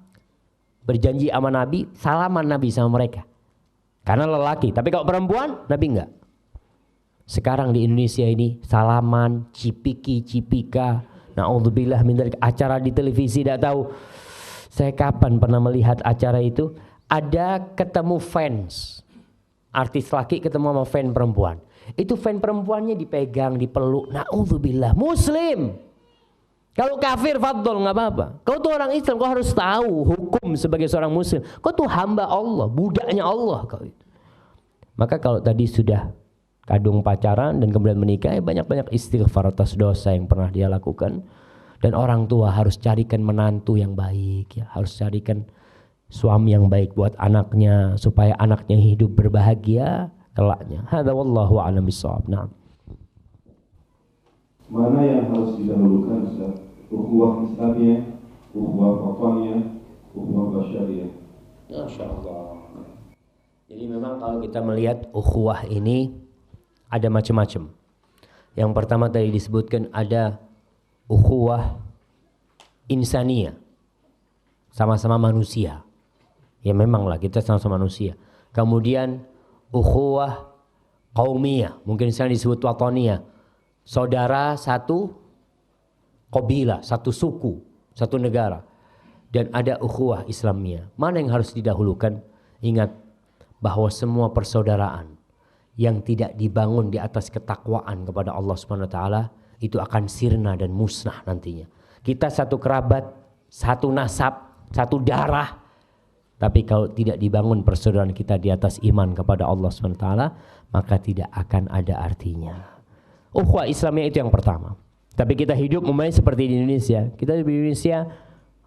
berjanji sama Nabi, salaman Nabi sama mereka. Karena lelaki, tapi kalau perempuan, Nabi enggak. Sekarang di Indonesia ini salaman, cipika, na'udzubillah min dzalik, acara di televisi, tidak tahu saya kapan pernah melihat acara itu. ada ketemu fans, artis laki ketemu sama fan perempuan. Itu fan perempuannya dipegang, dipeluk. Na'udzubillah, Muslim. Kalau kafir fadl nggak apa-apa. Kau tuh orang Islam, kau harus tahu hukum sebagai seorang Muslim. Kau tuh hamba Allah, budaknya Allah kau itu. Maka kalau tadi sudah kadung pacaran dan kemudian menikah, banyak-banyak istighfar atas dosa yang pernah dia lakukan. Dan orang tua harus carikan menantu yang baik, ya, harus carikan suami yang baik buat anaknya supaya anaknya hidup berbahagia kelaknya. Hadza wallahu a'lam bissawab. Nah. Mana yang harus didahulukan, Ustaz? Ukhuwah Islamiyah, ukhuwah wataniyah, ukhuwah basyariyah? Masyaallah. Jadi memang kalau kita melihat ukhuwah ini ada macam-macam. Yang pertama tadi disebutkan ada ukhuwah insaniyah, sama-sama manusia. Ya memanglah kita sama-sama manusia. Kemudian ukhuwah qaumiyah, mungkin sekarang disebut wataniyah, saudara satu qabilah, satu suku, satu negara. Dan ada ukhuwah Islamiyah. Mana yang harus didahulukan? Ingat bahwa semua persaudaraan yang tidak dibangun di atas ketakwaan kepada Allah Subhanahu wa taala itu akan sirna dan musnah nantinya. Kita satu kerabat, satu nasab, satu darah, tapi kalau tidak dibangun persaudaraan kita di atas iman kepada Allah Subhanahu wa taala, maka tidak akan ada artinya. Ukhuwah Islamiyah itu yang pertama. Tapi kita hidup umpamanya seperti di Indonesia. Kita di Indonesia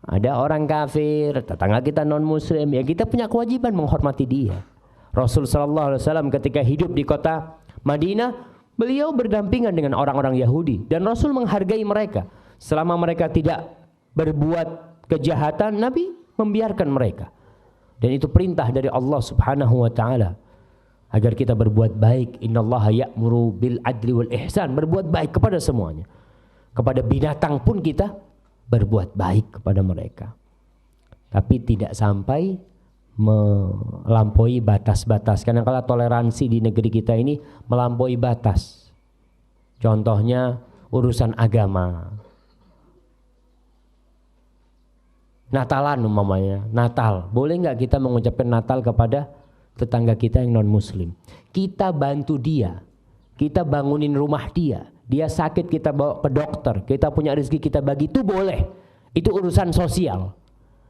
ada orang kafir, tetangga kita non muslim, ya kita punya kewajiban menghormati dia. Rasul sallallahu alaihi wasallam ketika hidup di kota Madinah, beliau berdampingan dengan orang-orang Yahudi dan Rasul menghargai mereka. Selama mereka tidak berbuat kejahatan, Nabi membiarkan mereka. Dan itu perintah dari Allah Subhanahu wa taala agar kita berbuat baik. Innallaha ya'muru bil adli wal ihsan, berbuat baik kepada semuanya. Kepada binatang pun kita berbuat baik kepada mereka. Tapi tidak sampai melampaui batas-batas. Kadang-kala toleransi di negeri kita ini melampaui batas. Contohnya urusan agama. Natalan umpamanya, Natal. Boleh nggak kita mengucapkan Natal kepada tetangga kita yang non muslim? Kita bantu dia, kita bangunin rumah dia. Dia sakit kita bawa ke dokter, kita punya rezeki kita bagi, itu boleh. Itu urusan sosial.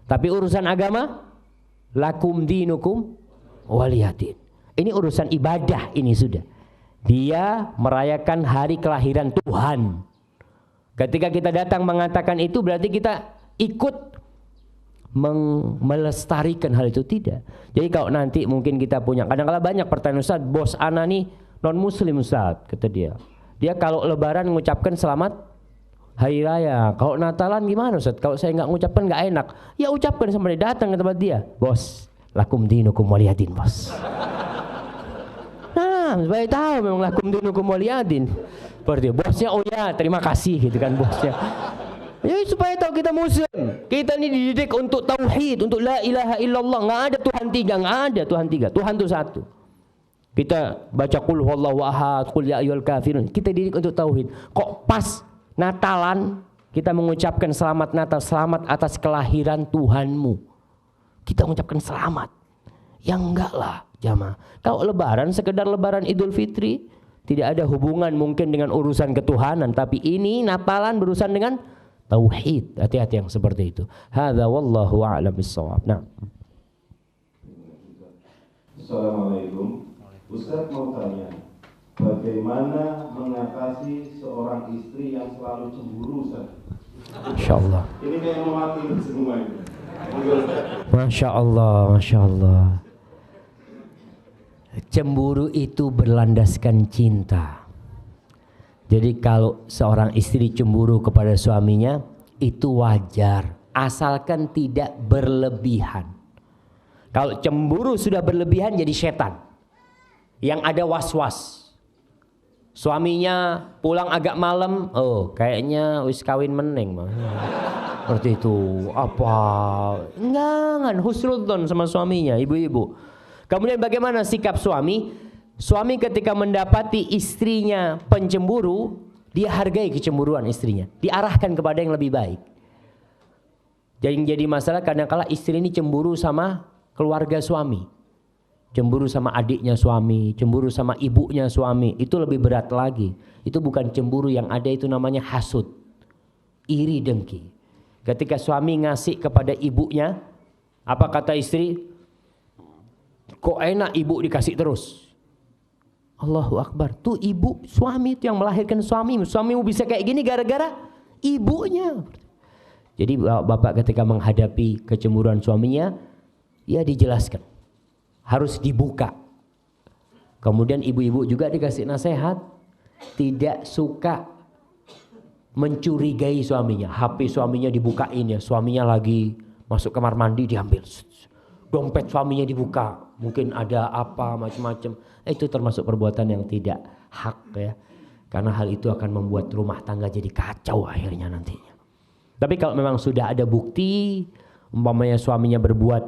Tapi urusan agama, lakum dinukum waliyadin. Ini urusan ibadah, ini sudah. Dia merayakan hari kelahiran Tuhan. Ketika kita datang mengatakan itu, berarti kita ikut melestarikan hal itu, tidak. Jadi kalau nanti mungkin kita punya, kadang-kadang banyak pertanyaan, Ustaz, bos ana nih non muslim Ustaz, kata dia. Dia kalau lebaran mengucapkan selamat hari raya. Kalau Natalan gimana Ustaz? Kalau saya nggak mengucapkan nggak enak. Ya ucapkan sama dia, datang ke tempat dia. Bos, lakum dinukum waliyadin, bos. Nah, supaya tahu memang lakum dinukum waliyadin. Berarti bosnya, oh ya terima kasih gitu kan bosnya. Ya supaya tahu kita muslim. Kita ini dididik untuk tauhid, untuk la ilaha illallah. Nggak ada Tuhan tiga, nggak ada Tuhan tiga. Tuhan itu satu. Kita baca qul huwallahu ahad, qul ya ayyuhal kafirun. Kita didik untuk tauhid. Kok pas Natalan kita mengucapkan selamat Natal, selamat atas kelahiran Tuhanmu. Kita mengucapkan selamat. Ya enggak lah, jamaah. Kalau lebaran sekedar lebaran Idul Fitri, tidak ada hubungan mungkin dengan urusan ketuhanan, tapi ini Natalan berurusan dengan tauhid. Hati-hati yang seperti itu. Hadza wallahu a'lam bissawab. Nah. Assalamualaikum. Ustaz mau tanya, bagaimana mengatasi seorang istri yang selalu cemburu, Ustaz? Insyaallah. Ini kayak mewakili semua ini. Masya Allah, Masya Allah. Cemburu itu berlandaskan cinta. Jadi kalau seorang istri cemburu kepada suaminya, itu wajar, asalkan tidak berlebihan. Kalau cemburu sudah berlebihan jadi setan yang ada was-was. Suaminya pulang agak malam, oh kayaknya wis kawin meneng mah. Seperti itu. Apa? Enggak, husnudzon sama suaminya, ibu-ibu. Kemudian bagaimana sikap suami? Suami ketika mendapati istrinya pencemburu, dia hargai kecemburuan istrinya, diarahkan kepada yang lebih baik. Jadi masalah kadang-kala istri ini cemburu sama keluarga suami. Cemburu sama adiknya suami, cemburu sama ibunya suami, itu lebih berat lagi. Itu bukan cemburu, yang ada itu namanya hasud, iri dengki. Ketika suami ngasih kepada ibunya, apa kata istri? Kok enak ibu dikasih terus? Allahu Akbar. Tuh ibu, suami itu yang melahirkan suamimu. Suamimu bisa kayak gini gara-gara ibunya. Jadi bapak ketika menghadapi kecemburuan suaminya, ya dijelaskan. Harus dibuka. Kemudian ibu-ibu juga dikasih nasihat. Tidak suka mencurigai suaminya. HP suaminya dibukain ya. Suaminya lagi masuk kamar mandi diambil. Dompet suaminya dibuka. Mungkin ada apa macam-macam. Itu termasuk perbuatan yang tidak hak ya. Karena hal itu akan membuat rumah tangga jadi kacau akhirnya nantinya. Tapi kalau memang sudah ada bukti, umpamanya suaminya berbuat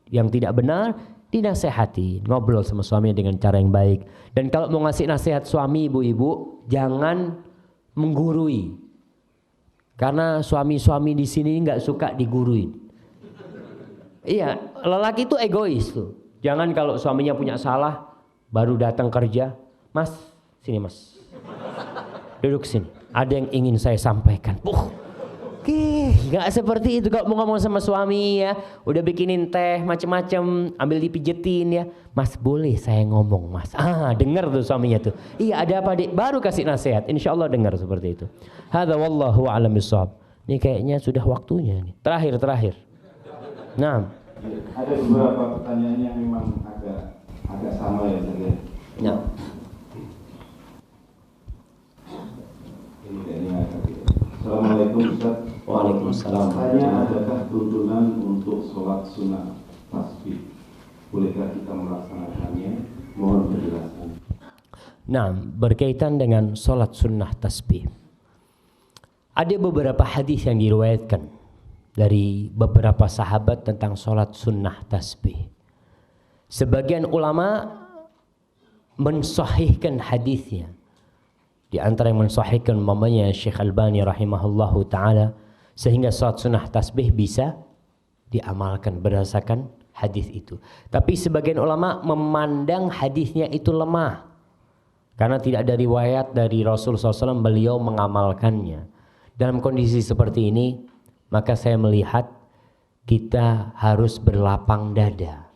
yang tidak benar, dinasehati, ngobrol sama suaminya dengan cara yang baik. Dan kalau mau ngasih nasihat suami ibu-ibu, jangan menggurui. Karena suami-suami di sini nggak suka diguruin. Iya, lelaki itu egois tuh. Jangan kalau suaminya punya salah, baru datang kerja, Mas, sini Mas, duduk sini. Ada yang ingin saya sampaikan. Nggak seperti itu kalau mau ngomong sama suami ya. Udah bikinin teh macem-macem, ambil dipijetin ya. Mas boleh saya ngomong Mas? Dengar tuh suaminya tuh. Iya ada apa dik? Baru kasih nasihat. Insya Allah dengar seperti itu. Hadza wallahu a'lam bishawab. Ini kayaknya sudah waktunya nih. Terakhir. Nah. Ada beberapa pertanyaan yang memang agak sama ya Ustaz ya. Ya. Ini dari Assalamualaikum Ustaz. Waalaikumsalam. Tanya, adakah tuntunan untuk sholat sunnah tasbih? Bolehkah kita melaksanakannya? Mohon penjelasan. Nah, berkaitan dengan sholat sunnah tasbih. Ada beberapa hadis yang diriwayatkan dari beberapa sahabat tentang sholat sunnah tasbih. Sebagian ulama mensahihkan hadisnya. Di antara yang mensahihkan umpamanya Syekh Albani rahimahullahu ta'ala, sehingga sholat sunnah tasbih bisa diamalkan berdasarkan hadis itu. Tapi sebagian ulama memandang hadisnya itu lemah. Karena tidak ada riwayat dari Rasulullah SAW beliau mengamalkannya. Dalam kondisi seperti ini, maka saya melihat kita harus berlapang dada.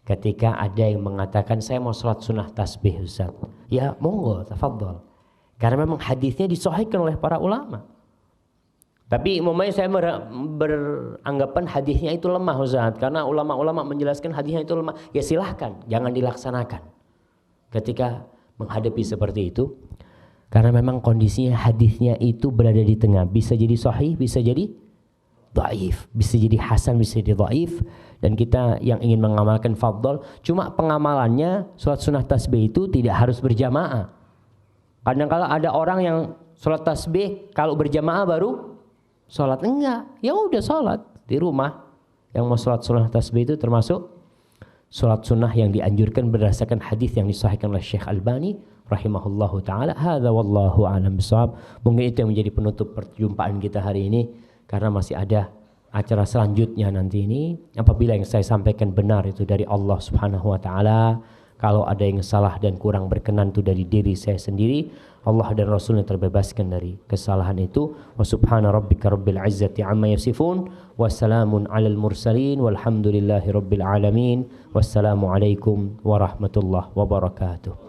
Ketika ada yang mengatakan saya mau sholat sunnah tasbih Ustaz. Ya monggo, tafadhol. Karena memang hadisnya disahihkan oleh para ulama. Tapi umumnya saya beranggapan hadisnya itu lemah Ustaz. Karena ulama-ulama menjelaskan hadisnya itu lemah. Ya silahkan, jangan dilaksanakan ketika menghadapi seperti itu. Karena memang kondisinya hadisnya itu berada di tengah. Bisa jadi sahih, bisa jadi dhaif. Bisa jadi hasan, bisa jadi dhaif. Dan kita yang ingin mengamalkan fadhol. Cuma pengamalannya sholat sunnah tasbih itu tidak harus berjamaah. Kadang-kala ada orang yang sholat tasbih kalau berjamaah baru sholat. Enggak, ya udah sholat di rumah. Yang mau sholat sunnah tasbih itu termasuk sholat sunnah yang dianjurkan berdasarkan hadis yang disahihkan oleh Syekh Albani rahimahullahu ta'ala. Hadza wallahu a'lam bishawab. Mungkin itu yang menjadi penutup perjumpaan kita hari ini. Karena masih ada acara selanjutnya nanti ini. Apabila yang saya sampaikan benar itu dari Allah subhanahu wa ta'ala. Kalau ada yang salah dan kurang berkenan itu dari diri saya sendiri, Allah dan Rasulnya terbebaskan dari kesalahan itu. Wa subhana rabbika rabbil izzati amma yasifun. Wassalamun alal mursalin. Walhamdulillahi rabbil alamin. Wassalamu alaikum warahmatullahi wabarakatuh.